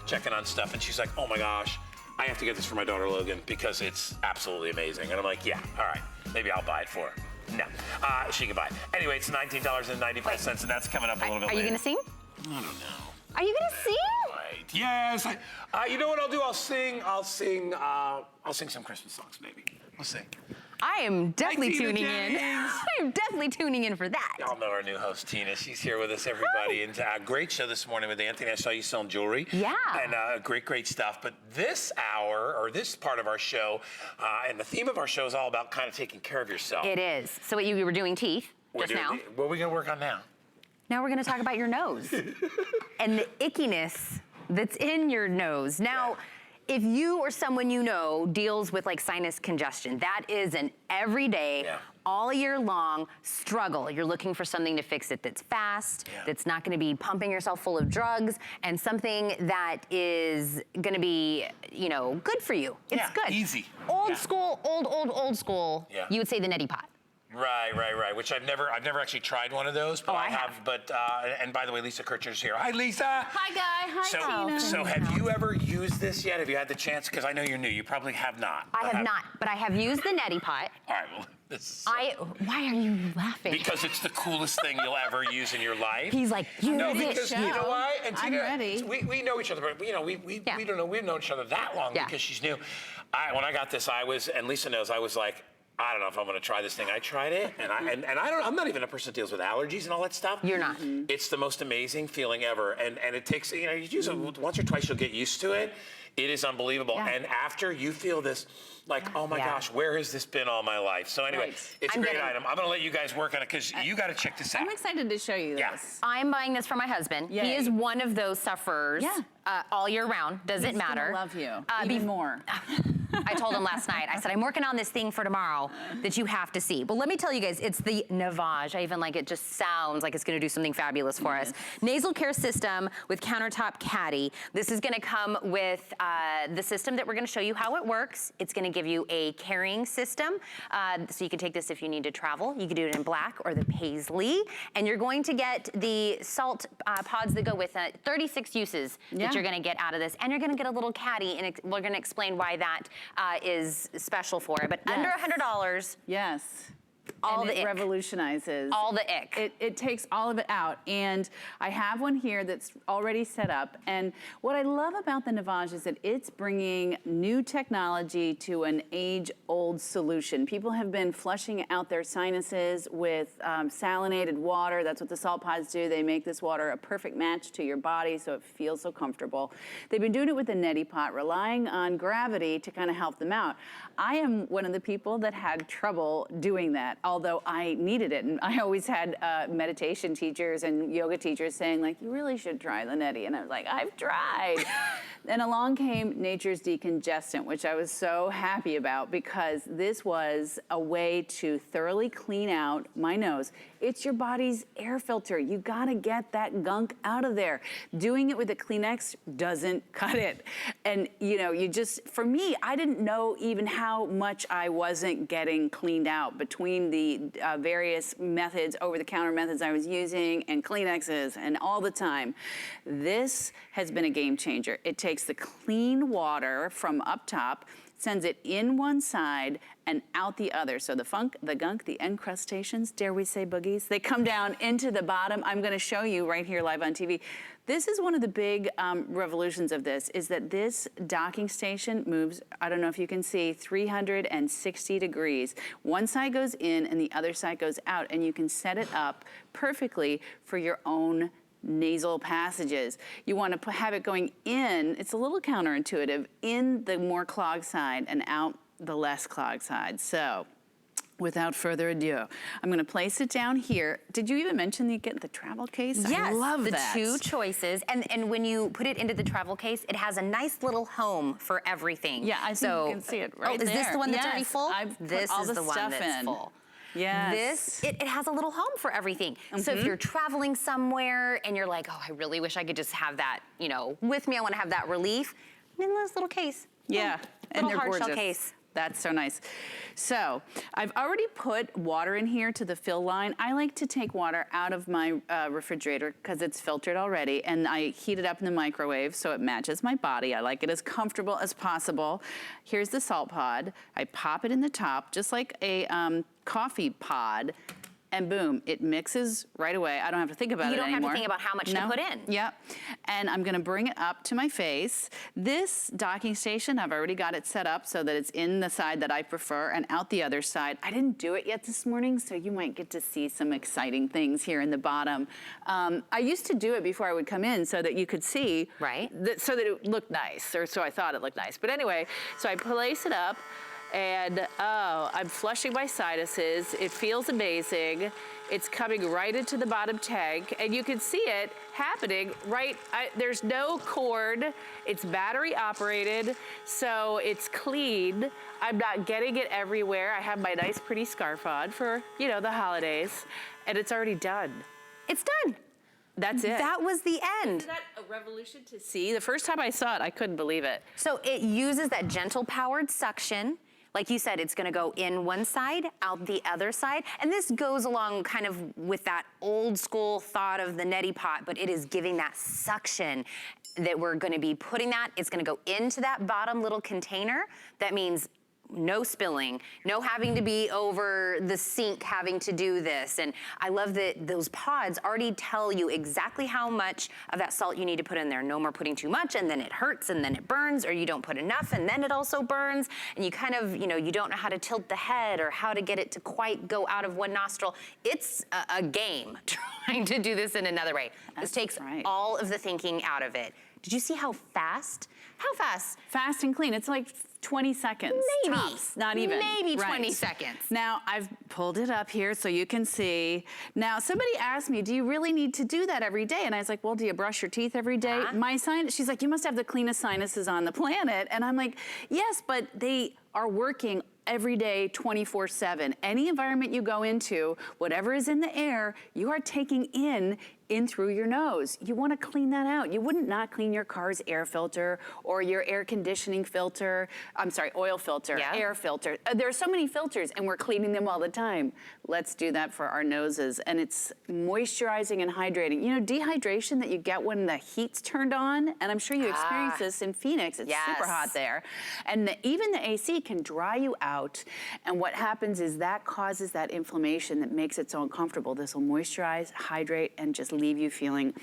checking on stuff, and she's like, oh my gosh, I have to get this for my daughter Logan because it's absolutely amazing. And I'm like, yeah, all right, maybe I'll buy it for her. No, she can buy it. Anyway, it's $19.95, and that's coming up a little bit later. Are you going to sing? I don't know. Are you gonna sing? Right. Yes. You know what I'll do? I'll sing some Christmas songs, maybe. I'll sing. I am definitely tuning in. I am definitely tuning in for that. Y'all know our new host, Tina. She's here with us, everybody. And great show this morning with Anthony. I saw you selling jewelry. Yeah. And great stuff. But this hour, or this part of our show, and the theme of our show is all about kind of taking care of yourself. It is. So what you were doing teeth just now. What are we going to work on now? Now we're going to talk about your nose and the ickiness that's in your nose. Now, if you or someone you know deals with like sinus congestion, that is an everyday, all year long struggle. You're looking for something to fix it that's fast, that's not going to be pumping yourself full of drugs, and something that is going to be, you know, good for you. It's good. Easy. Old school, old school. Yeah. You would say the neti pot. Right. Which I've never actually tried one of those, but I have. But and by the way, Lisa Kirchner's here. Hi, Lisa. Hi, Guy. Hi, Tina. So have you ever used this yet? Have you had the chance? Because I know you're new. You probably have not. I have not, but I have used the neti pot. All right. Well, Why are you laughing? Because it's the coolest thing you'll ever use in your life. He's like, you No, did because it. you know why? And I'm ready. We know each other, but you know, we don't know, we've known each other that long Yeah. because she's new. When I got this, and Lisa knows, I was like, I don't know if I'm going to try this thing. I tried it, and I'm not even a person that deals with allergies and all that stuff. You're not. It's the most amazing feeling ever, and it takes, you use it once or twice, you'll get used to it. It is unbelievable, and after you feel this, like, oh my gosh, where has this been all my life? So anyway, it's a great item. I'm going to let you guys work on it because you got to check this out. I'm excited to show you this. I'm buying this for my husband. Yay. He is one of those sufferers all year round. Doesn't matter. He's gonna love you even more. I told him last night, I said, I'm working on this thing for tomorrow that you have to see. But let me tell you guys, it's the Navage. I even like it, just sounds like it's gonna do something fabulous for us. Nasal care system with countertop caddy. This is gonna come with the system that we're gonna show you how it works. It's gonna give you a carrying system. So you can take this if you need to travel. You can do it in black or the paisley. And you're going to get the salt pods that go with it. 36 uses that you're gonna get out of this. And you're gonna get a little caddy, and we're gonna explain why that is special for it. But under $100. Yes. All and the it ick. revolutionizes. All the ick. It takes all of it out. And I have one here that's already set up. And what I love about the Navage is that it's bringing new technology to an age-old solution. People have been flushing out their sinuses with salinated water. That's what the salt pods do. They make this water a perfect match to your body so it feels so comfortable. They've been doing it with the neti pot, relying on gravity to kind of help them out. I am one of the people that had trouble doing that, although I needed it. And I always had meditation teachers and yoga teachers saying, like, you really should try the neti. And I was like, I've tried. Then along came Nature's Decongestant, which I was so happy about because this was a way to thoroughly clean out my nose. It's your body's air filter. You gotta get that gunk out of there. Doing it with a Kleenex doesn't cut it. And you know, for me, I didn't know even how much I wasn't getting cleaned out between the various methods, over-the-counter methods I was using and Kleenexes and all the time. This has been a game changer. It takes the clean water from up top, sends it in one side and out the other. So the gunk, the encrustations, dare we say boogies, they come down into the bottom. I'm gonna show you right here live on TV. This is one of the big revolutions of this, is that this docking station moves, I don't know if you can see, 360 degrees. One side goes in and the other side goes out, and you can set it up perfectly for your own nasal passages. You want to have it going in, it's a little counterintuitive, in the more clogged side and out the less clogged side. So without further ado, I'm going to place it down here. Did you even mention you get the travel case? Yes, I love that. The two choices. And when you put it into the travel case, it has a nice little home for everything. Yeah, I think you can see it right there. Is this the one that's already Yes, full? I've put This all is the the one stuff that's in. full. Yes. It has a little home for everything. So if you're traveling somewhere and you're like, oh, I really wish I could just have that, you know, with me, I want to have that relief, in this little case. Yeah, and little they're hard gorgeous. shell case. That's so nice. So I've already put water in here to the fill line. I like to take water out of my refrigerator because it's filtered already, and I heat it up in the microwave so it matches my body. I like it as comfortable as possible. Here's the salt pod. I pop it in the top just like a coffee pod. And boom, it mixes right away. I don't have to think about it anymore. You don't have to think about how much to put in. Yep. And I'm gonna bring it up to my face. This docking station, I've already got it set up so that it's in the side that I prefer and out the other side. I didn't do it yet this morning, so you might get to see some exciting things here in the bottom. I used to do it before I would come in so that you could see. Right. So that it looked nice, or so I thought it looked nice. But anyway, so I place it up. And oh, I'm flushing my sinuses. It feels amazing. It's coming right into the bottom tank, and you can see it happening right, there's no cord. It's battery operated, so it's clean. I'm not getting it everywhere. I have my nice pretty scarf on for, you know, the holidays, and it's already done. It's done. That's it. That was the end. Isn't that a revolution to see? The first time I saw it, I couldn't believe it. So it uses that gentle powered suction. Like you said, it's gonna go in one side, out the other side. And this goes along kind of with that old school thought of the neti pot, but it is giving that suction that we're gonna be putting that. It's gonna go into that bottom little container. That means no spilling, no having to be over the sink having to do this. And I love that those pods already tell you exactly how much of that salt you need to put in there. No more putting too much and then it hurts and then it burns, or you don't put enough and then it also burns. And you kind of, you know, you don't know how to tilt the head or how to get it to quite go out of one nostril. It's a game trying to do this in another way. This takes all of the thinking out of it. Did you see how fast? How fast? Fast and clean. It's like 20 seconds. Maybe. Tops, not even. Maybe 20 seconds. Now, I've pulled it up here so you can see. Now, somebody asked me, do you really need to do that every day? And I was like, well, do you brush your teeth every day? My sinus, she's like, you must have the cleanest sinuses on the planet. And I'm like, yes, but they are working every day, 24/7. Any environment you go into, whatever is in the air, you are taking in through your nose. You want to clean that out. You wouldn't not clean your car's air filter or your air conditioning filter. I'm sorry, oil filter, air filter. There are so many filters and we're cleaning them all the time. Let's do that for our noses. And it's moisturizing and hydrating. You know, dehydration that you get when the heat's turned on, and I'm sure you experience this in Phoenix. It's super hot there. And even the AC can dry you out. And what happens is that causes that inflammation that makes it so uncomfortable. This will moisturize, hydrate, and just leave you feeling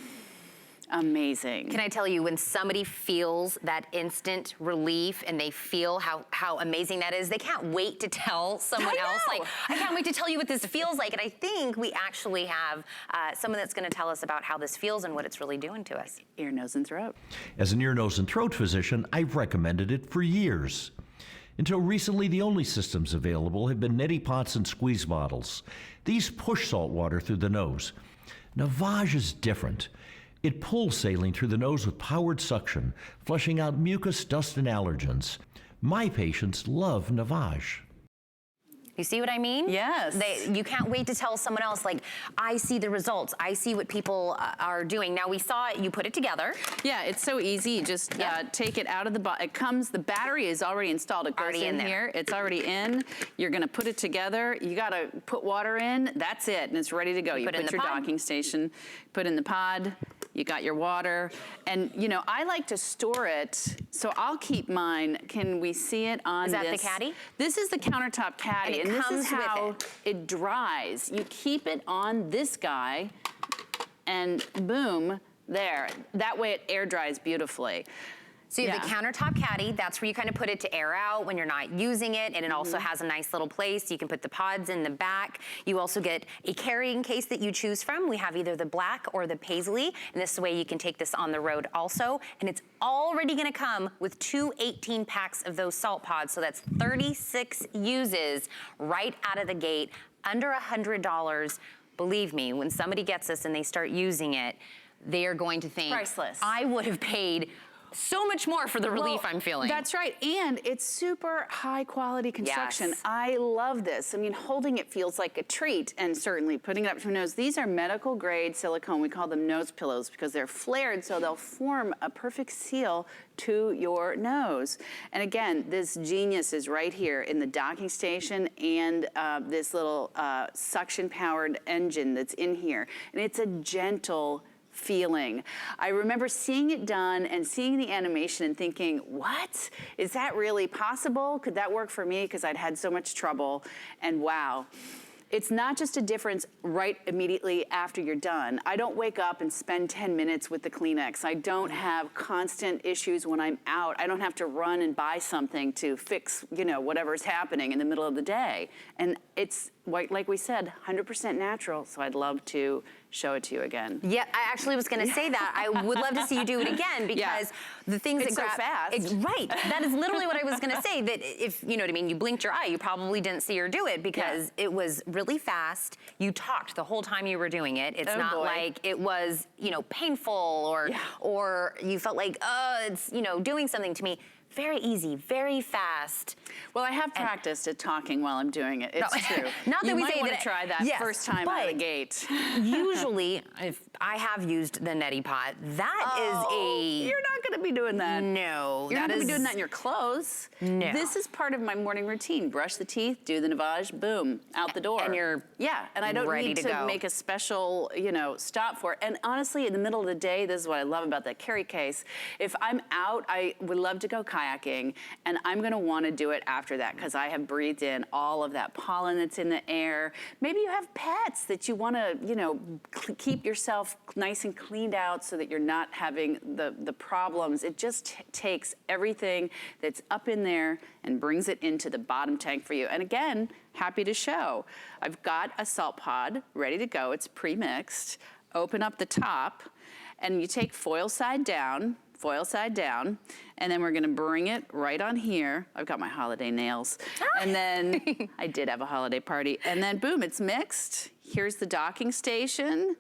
amazing. Can I tell you, when somebody feels that instant relief and they feel how amazing that is, they can't wait to tell someone else. Like, I can't wait to tell you what this feels like. And I think we actually have someone that's going to tell us about how this feels and what it's really doing to us. Ear, nose, and throat. As an ear, nose, and throat physician, I've recommended it for years. Until recently, the only systems available have been neti pots and squeeze bottles. These push salt water through the nose. Navage is different. It pulls saline through the nose with powered suction, flushing out mucus, dust, and allergens. My patients love Navage. You see what I mean? Yes. You can't wait to tell someone else, like, I see the results. I see what people are doing. Now, we saw it, you put it together. Yeah, it's so easy. You just take it out of the box. It comes, the battery is already installed. It goes Already in there. here. It's already in. You're gonna put it together. You gotta put water in. That's it, and it's ready to go. You Put it in put the your pod. docking station, put in the pod. You got your water. And, you know, I like to store it, so I'll keep mine. Can we see it on Is this? that the caddy? This is the countertop caddy, And it this comes is with how it dries. You keep it on this guy, and boom, there. That way it air dries beautifully. So you have the countertop caddy. That's where you kind of put it to air out when you're not using it. And it also has a nice little place. You can put the pods in the back. You also get a carrying case that you choose from. We have either the black or the paisley. And this way you can take this on the road also. And it's already gonna come with 2 18 packs of those salt pods. So that's 36 uses right out of the gate, under $100. Believe me, when somebody gets this and they start using it, they are going to think, priceless. I would have paid so much more for the relief I'm feeling. That's right, and it's super high quality construction. Yes. I love this. I mean, holding it feels like a treat, and certainly putting it up to your nose. These are medical grade silicone. We call them nose pillows because they're flared, so they'll form a perfect seal to your nose. And again, this genius is right here in the docking station and this little suction powered engine that's in here. And it's a gentle feeling. I remember seeing it done and seeing the animation and thinking, what? Is that really possible? Could that work for me? Because I'd had so much trouble. And wow. It's not just a difference right immediately after you're done. I don't wake up and spend 10 minutes with the Kleenex. I don't have constant issues when I'm out. I don't have to run and buy something to fix, you know, whatever's happening in the middle of the day. And it's, like we said, 100% natural, so I'd love to show it to you again. Yeah, I actually was gonna say that. I would love to see you do it again because the things It's that so fast. right, that is literally what I was gonna say, that if, you know what I mean, you blinked your eye, you probably didn't see her do it because it was really fast. You talked the whole time you were doing it. It's not like it was, you know, painful or you felt like, it's, you know, doing something to me. Very easy, very fast. Well, I have practiced at talking while I'm doing it. It's true. Not that you we might say want that to try that first time out of the gate. Usually, if I have used the neti pot, that is You're not going to be doing that. No, You're not going to be doing that in your clothes. No. This is part of my morning routine. Brush the teeth, do the Navage, boom, out the door. And you're and I don't ready need to to go. make a special, you know, stop for it. And honestly, in the middle of the day, this is what I love about that carry case. If I'm out, I would love to go kayaking. kayaking, and I'm gonna wanna do it after that because I have breathed in all of that pollen that's in the air. Maybe you have pets that you wanna, you know, keep yourself nice and cleaned out so that you're not having the problems. It just takes everything that's up in there and brings it into the bottom tank for you. And again, happy to show. I've got a salt pod ready to go. It's pre-mixed. Open up the top, and you take foil side down, and then we're gonna bring it right on here. I've got my holiday nails. And then, I did have a holiday party. And then boom, it's mixed. Here's the docking station.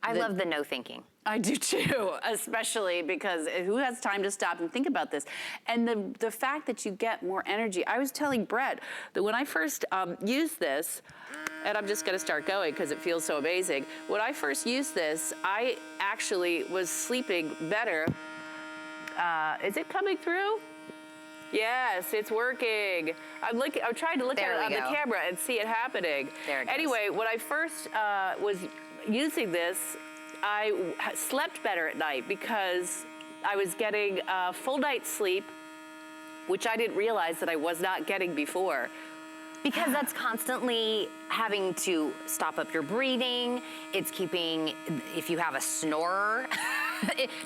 I love the no thinking. I do too, especially because who has time to stop and think about this? And the fact that you get more energy. I was telling Brett that when I first used this, and I'm just gonna start going because it feels so amazing. When I first used this, I actually was sleeping better. Is it coming through? Yes, it's working. I'm trying to look at it on the camera and see it happening. There it goes. Anyway, when I first was using this, I slept better at night because I was getting a full night's sleep, which I didn't realize that I was not getting before. Because that's constantly having to stop up your breathing. It's keeping, if you have a snorer,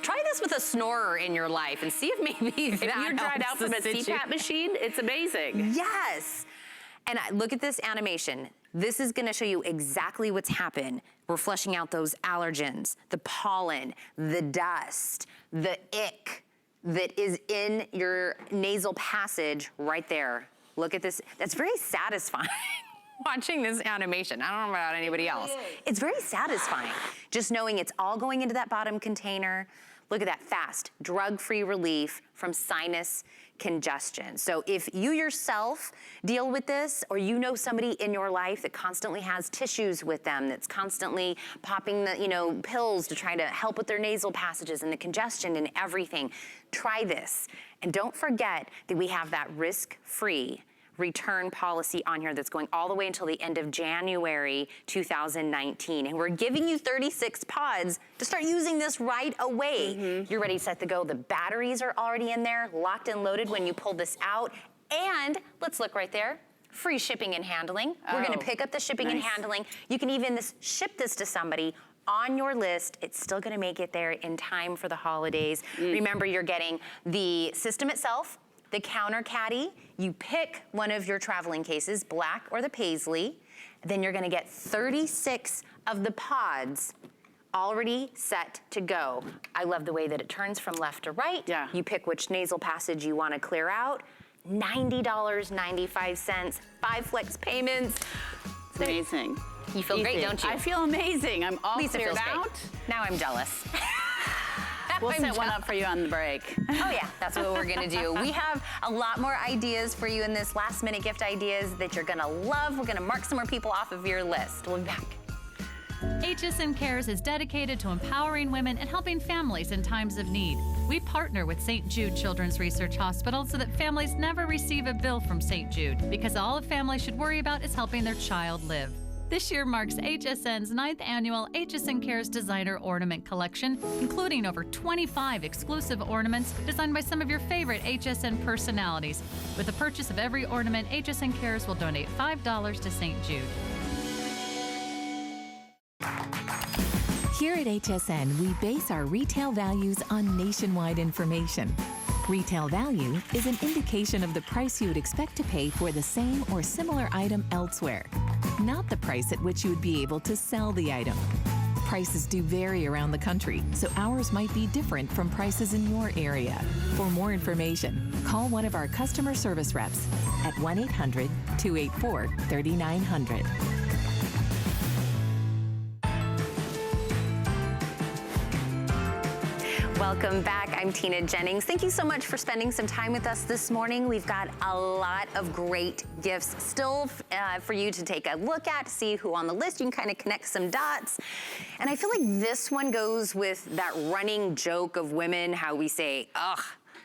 try this with a snorer in your life and see if maybe if you're dried out from a CPAP machine, it's amazing. Yes. And look at this animation. This is gonna show you exactly what's happened. We're flushing out those allergens, the pollen, the dust, the ick that is in your nasal passage right there. Look at this. That's very satisfying. Watching this animation. I don't know about anybody else. It's very satisfying. Just knowing it's all going into that bottom container. Look at that fast, drug-free relief from sinus congestion. So if you yourself deal with this, or you know somebody in your life that constantly has tissues with them, that's constantly popping the, pills to try to help with their nasal passages and the congestion and everything, try this. And don't forget that we have that risk-free return policy on here that's going all the way until the end of January 2019. And we're giving you 36 pods to start using this right away. You're ready, set to go. The batteries are already in there, locked and loaded when you pull this out. And let's look right there. Free shipping and handling. We're gonna pick up the shipping and handling. You can even ship this to somebody on your list. It's still gonna make it there in time for the holidays. Remember, you're getting the system itself, the counter caddy. You pick one of your traveling cases, black or the paisley. Then you're gonna get 36 of the pods already set to go. I love the way that it turns from left to right. Yeah. You pick which nasal passage you wanna clear out. $90.95, 5 flex payments. It's amazing. You feel great, don't you? I feel amazing. I'm all Lisa cleared feels out. great. Now I'm jealous. We'll set one up for you on the break. Oh yeah, that's what we're gonna do. We have a lot more ideas for you in this last minute gift ideas that you're gonna love. We're gonna mark some more people off of your list. We'll be back. HSN Cares is dedicated to empowering women and helping families in times of need. We partner with St. Jude Children's Research Hospital so that families never receive a bill from St. Jude, because all a family should worry about is helping their child live. This year marks HSN's 9th annual HSN Cares Designer Ornament Collection, including over 25 exclusive ornaments designed by some of your favorite HSN personalities. With the purchase of every ornament, HSN Cares will donate $5 to St. Jude. Here at HSN, we base our retail values on nationwide information. Retail value is an indication of the price you would expect to pay for the same or similar item elsewhere, not the price at which you would be able to sell the item. Prices do vary around the country, so ours might be different from prices in your area. For more information, call one of our customer service reps at 1-800-284-3900. Welcome back. I'm Tina Jennings. Thank you so much for spending some time with us this morning. We've got a lot of great gifts still for you to take a look at, see who on the list. You can kind of connect some dots. And I feel like this one goes with that running joke of women, how we say, ugh,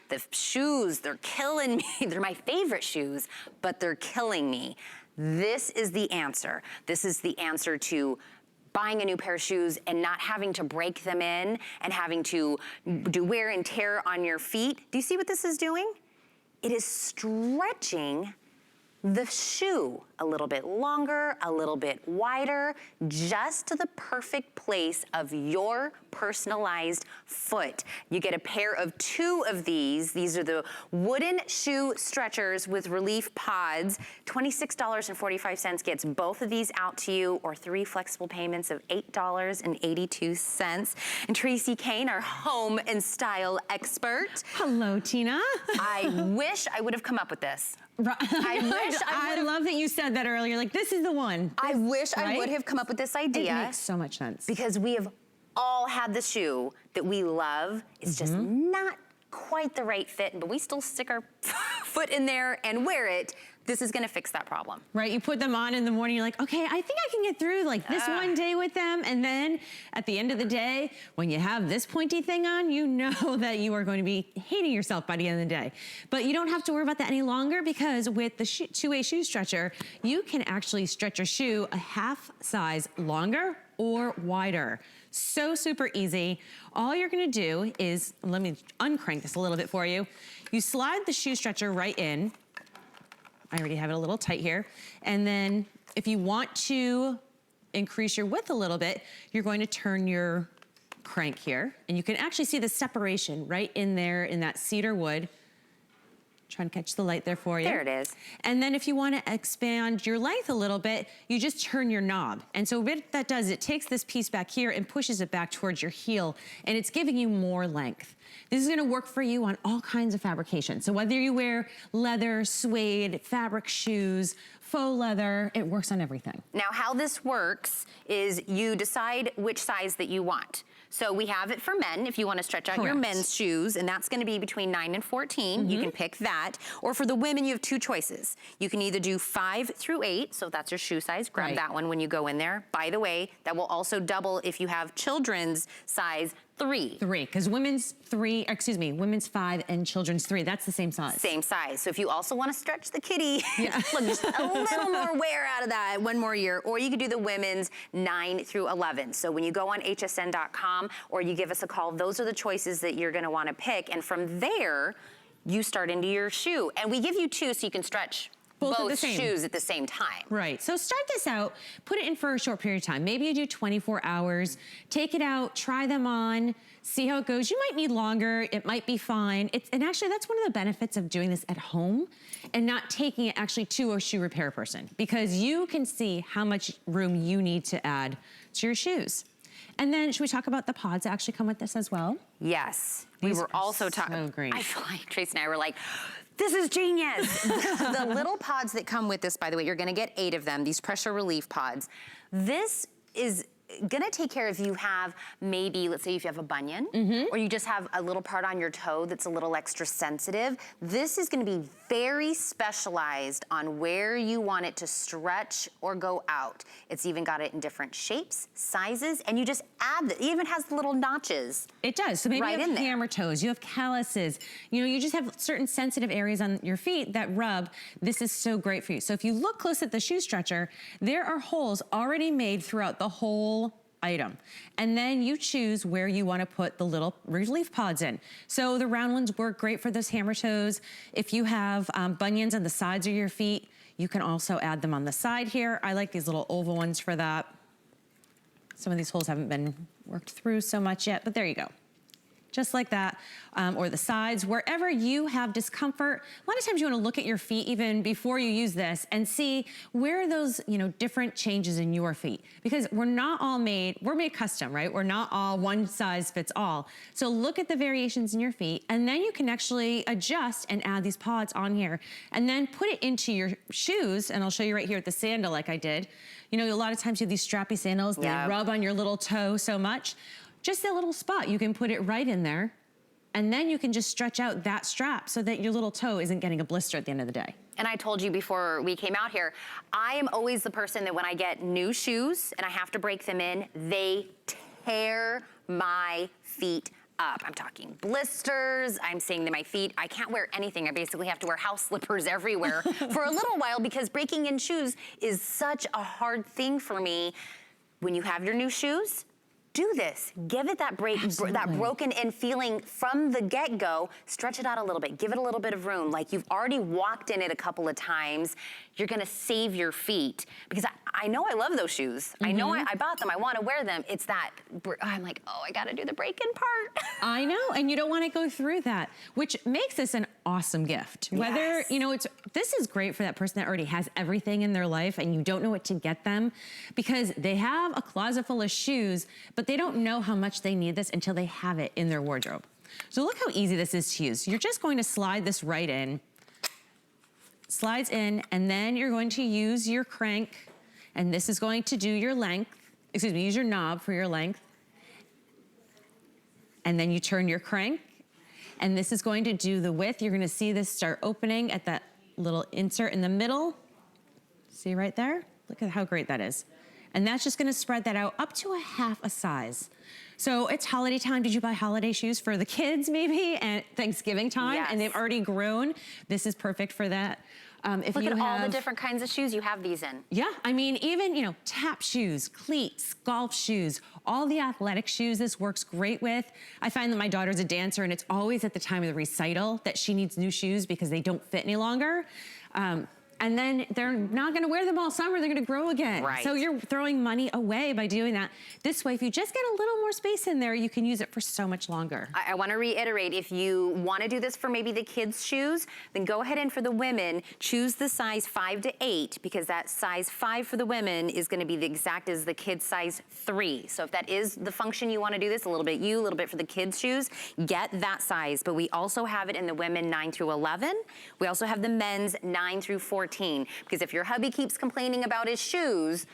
the shoes, they're killing me. They're my favorite shoes, but they're killing me. This is the answer. This is the answer to buying a new pair of shoes and not having to break them in and having to do wear and tear on your feet. Do you see what this is doing? it is stretching the shoe a little bit longer, a little bit wider, just to the perfect place of your personalized foot. You get a pair of 2 of these. These are the wooden shoe stretchers with relief pods. $26.45 gets both of these out to you, or 3 flexible payments of $8.82. And Tracy Kane, our home and style expert. Hello, Tina. I wish I would have come up with this. I love that you said that earlier. Like, this is the one. I wish I would have come up with this idea. It makes so much sense. Because we have all had the shoe that we love. It's just not quite the right fit, but we still stick our foot in there and wear it. This is gonna fix that problem. Right, you put them on in the morning, you're like, okay, I think I can get through like this one day with them. And then at the end of the day, when you have this pointy thing on, you know that you are going to be hating yourself by the end of the day. But you don't have to worry about that any longer, because with the two-way shoe stretcher, you can actually stretch your shoe a half size longer or wider. So super easy. All you're gonna do is, let me uncrank this a little bit for you. You slide the shoe stretcher right in. I already have it a little tight here. And then if you want to increase your width a little bit, you're going to turn your crank here. And you can actually see the separation right in there in that cedar wood. Trying to catch the light there for you. There it is. And then if you want to expand your length a little bit, you just turn your knob. And so what that does, it takes this piece back here and pushes it back towards your heel, and it's giving you more length. This is gonna work for you on all kinds of fabrication. So whether you wear leather, suede, fabric shoes, faux leather, it works on everything. Now, how this works is you decide which size that you want. So we have it for men if you want to stretch out your men's shoes, and that's going to be between 9 and 14. You can pick that. Or for the women, you have 2 choices. You can either do 5 through 8, so if that's your shoe size, grab that one when you go in there. By the way, that will also double if you have children's size 3. 3, because women's 5 and children's 3, that's the same size. Same size. So if you also want to stretch the kitty, look, just a little more wear out of that, 1 more year, or you could do the women's 9 through 11. So when you go on hsn.com or you give us a call, those are the choices that you're going to want to pick. And from there, you start into your shoe. And we give you 2 so you can stretch both shoes at the same time. Right, so start this out, put it in for a short period of time. Maybe you do 24 hours, take it out, try them on, see how it goes. You might need longer, it might be fine. And actually that's one of the benefits of doing this at home and not taking it actually to a shoe repair person, because you can see how much room you need to add to your shoes. And then should we talk about the pods that actually come with this as well? Yes, These we were also talking. So great. I feel like Tracy and I were like, this is genius. The little pods that come with this, by the way, you're gonna get 8 of them, these pressure relief pods. This is gonna take care of, you have maybe, let's say if you have a bunion, or you just have a little part on your toe that's a little extra sensitive. This is gonna be very specialized on where you want it to stretch or go out. It's even got it in different shapes, sizes, and you just add it even has little notches. It does, so maybe right you have hammer toes, you have calluses, you know, you just have certain sensitive areas on your feet that rub. This is so great for you. So if you look close at the shoe stretcher, there are holes already made throughout the whole item. And then you choose where you want to put the little relief pods in. So the round ones work great for those hammer toes. If you have bunions on the sides of your feet, you can also add them on the side here. I like these little oval ones for that. Some of these holes haven't been worked through so much yet, but there you go. Just like that, or the sides, wherever you have discomfort. A lot of times you wanna look at your feet even before you use this and see where are those, you know, different changes in your feet. Because we're not all made, we're made custom, right? We're not all one size fits all. So look at the variations in your feet, and then you can actually adjust and add these pods on here, and then put it into your shoes, and I'll show you right here with the sandal like I did. You know, a lot of times you have these strappy sandals, they rub on your little toe so much. Just that little spot, you can put it right in there, and then you can just stretch out that strap so that your little toe isn't getting a blister at the end of the day. And I told you before we came out here, I am always the person that when I get new shoes and I have to break them in, they tear my feet up. I'm talking blisters, I'm saying to my feet, I can't wear anything. I basically have to wear house slippers everywhere for a little while, because breaking in shoes is such a hard thing for me. When you have your new shoes, do this. Give it that break, that broken in feeling from the get-go. Stretch it out a little bit. Give it a little bit of room. Like you've already walked in it a couple of times. You're gonna save your feet. Because I know I love those shoes. I know I bought them. I wanna wear them. It's that, I'm like, oh, I gotta do the break-in part. I know, and you don't wanna go through that, which makes this an awesome gift. Whether, you know, this is great for that person that already has everything in their life and you don't know what to get them because they have a closet full of shoes, but they don't know how much they need this until they have it in their wardrobe. So look how easy this is to use. You're just going to slide this right in, slides in, and then you're going to use your crank, and this is going to do your length, excuse me, use your knob for your length, and then you turn your crank, and this is going to do the width. You're gonna see this start opening at that little insert in the middle. See right there? Look at how great that is. And that's just gonna spread that out up to a half a size. So it's holiday time. Did you buy holiday shoes for the kids maybe? And Thanksgiving time, and they've already grown. This is perfect for that. If Look you at all the have- different kinds of shoes you have these in. Yeah, I mean, even, you know, tap shoes, cleats, golf shoes, all the athletic shoes this works great with. I find that my daughter's a dancer and it's always at the time of the recital that she needs new shoes because they don't fit any longer. And then they're not gonna wear them all summer, they're gonna grow again. Right. So you're throwing money away by doing that. This way, if you just get a little more space in there, you can use it for so much longer. I wanna reiterate, if you wanna do this for maybe the kids' shoes, then go ahead and for the women, choose the size 5 to 8, because that size 5 for the women is gonna be the exact as the kids' size 3. So if that is the function you wanna do this, a little bit you, a little bit for the kids' shoes, get that size. But we also have it in the women 9 through 11. We also have the men's 9 through 14. Because if your hubby keeps complaining about his shoes,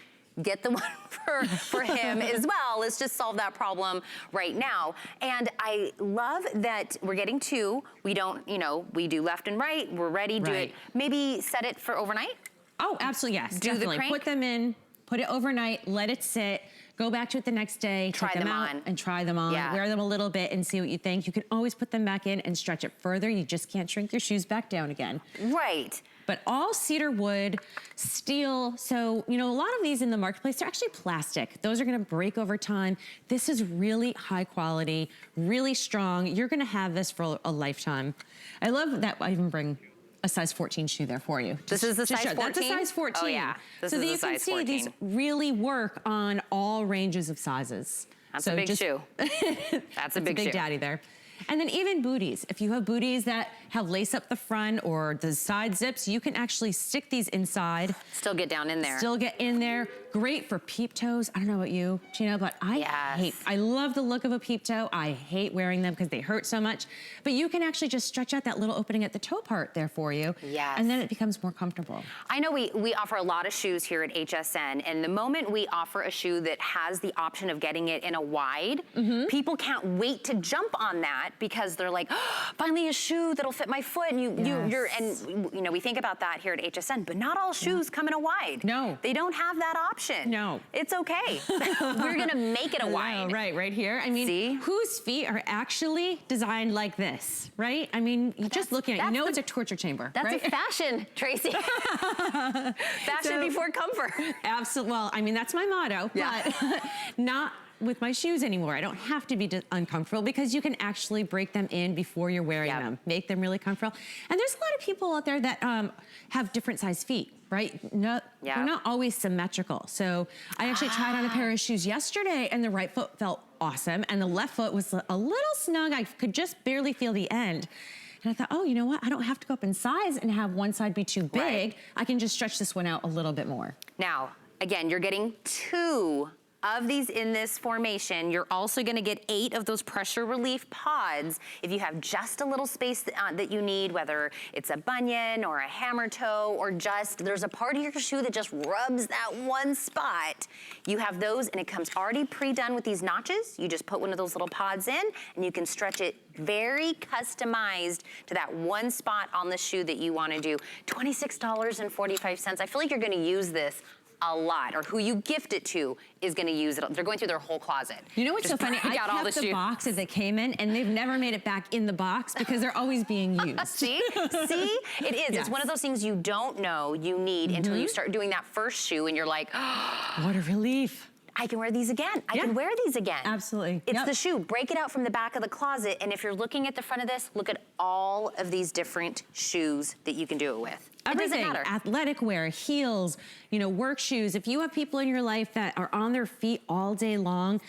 get the one for him as well. Let's just solve that problem right now. And I love that we're getting 2. We don't, you know, we do left and right. We're ready, do it. Maybe set it for overnight. Oh, absolutely, yes, Do definitely. the crank. Put them in, put it overnight, let it sit, go back to it the next day, Try take them them out on. and try them on. Yeah. Wear them a little bit and see what you think. You can always put them back in and stretch it further. You just can't shrink your shoes back down again. Right. But all cedar wood, steel. So, you know, a lot of these in the marketplace, they're actually plastic. Those are gonna break over time. This is really high quality, really strong. You're gonna have this for a lifetime. I love that I even bring a size 14 shoe there for you. This is the size 14? That's a size 14. Oh yeah, this so is that a you can size see 14. these really work on all ranges of sizes. That's so a big shoe. That's a big shoe. daddy there. And then even booties. If you have booties that have lace up the front or the side zips, you can actually stick these inside. Still get down in there. Still get in there. Great for peep toes. I don't know about you, Gina, but I love the look of a peep toe. I hate wearing them because they hurt so much. But you can actually just stretch out that little opening at the toe part there for you. Yes. And then it becomes more comfortable. I know we offer a lot of shoes here at HSN, and the moment we offer a shoe that has the option of getting it in a wide, people can't wait to jump on that because they're like, oh, finally a shoe that'll fit my foot. And you know, we think about that here at HSN, but not all shoes come in a wide. No. They don't have that option. No. It's okay. We're gonna make it a wide. Right here. I mean, see? Whose feet are actually designed like this, right? I mean, you just looking at it, you know it's a torture chamber, That's right? a fashion, Tracy. Fashion before comfort. Absolutely. Well, I mean, that's my motto, but not with my shoes anymore. I don't have to be uncomfortable because you can actually break them in before you're wearing them, make them really comfortable. And there's a lot of people out there that have different size feet, right? They're not always symmetrical. So I actually tried on a pair of shoes yesterday and the right foot felt awesome and the left foot was a little snug. I could just barely feel the end. And I thought, oh, you know what? I don't have to go up in size and have one side be too big. I can just stretch this one out a little bit more. Now, again, you're getting 2 of these in this formation. You're also gonna get 8 of those pressure relief pods if you have just a little space that you need, whether it's a bunion or a hammer toe or just, there's a part of your shoe that just rubs that one spot. You have those and it comes already pre-done with these notches. You just put one of those little pods in and you can stretch it very customized to that one spot on the shoe that you wanna do. $26.45. I feel like you're gonna use this a lot, or who you gift it to is gonna use it. They're going through their whole closet. You know what's so funny? I kept the boxes that came in and they've never made it back in the box because they're always being used. See? See? It is. It's one of those things you don't know you need until you start doing that first shoe and you're like, oh, what a relief. I can wear these again. I can wear these again. Absolutely. It's the shoe. Break it out from the back of the closet, and if you're looking at the front of this, look at all of these different shoes that you can do it with. Everything, it doesn't matter. athletic wear, heels, you know, work shoes. If you have people in your life that are on their feet all day long,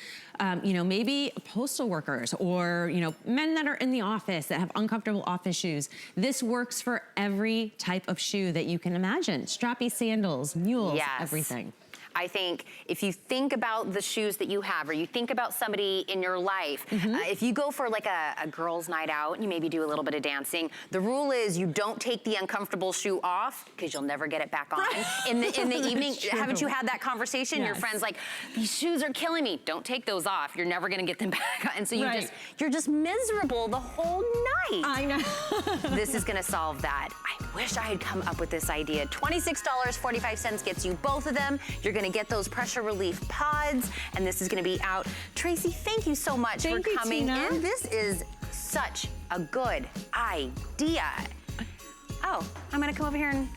you know, maybe postal workers or, you know, men that are in the office that have uncomfortable office shoes, this works for every type of shoe that you can imagine. Strappy sandals, mules, everything. I think if you think about the shoes that you have, or you think about somebody in your life, if you go for like a girls' night out, you maybe do a little bit of dancing, the rule is you don't take the uncomfortable shoe off because you'll never get it back on. In the evening, haven't you had that conversation? Yes. Your friend's like, these shoes are killing me. Don't take those off. You're never gonna get them back on. And so you're just miserable the whole night. I know. This is gonna solve that. I wish I had come up with this idea. $26.45 gets you both of them. You're gonna get those pressure relief pods, and this is gonna be out. Tracy, thank you so much for coming in. This is such a good idea. Oh, I'm gonna come over here and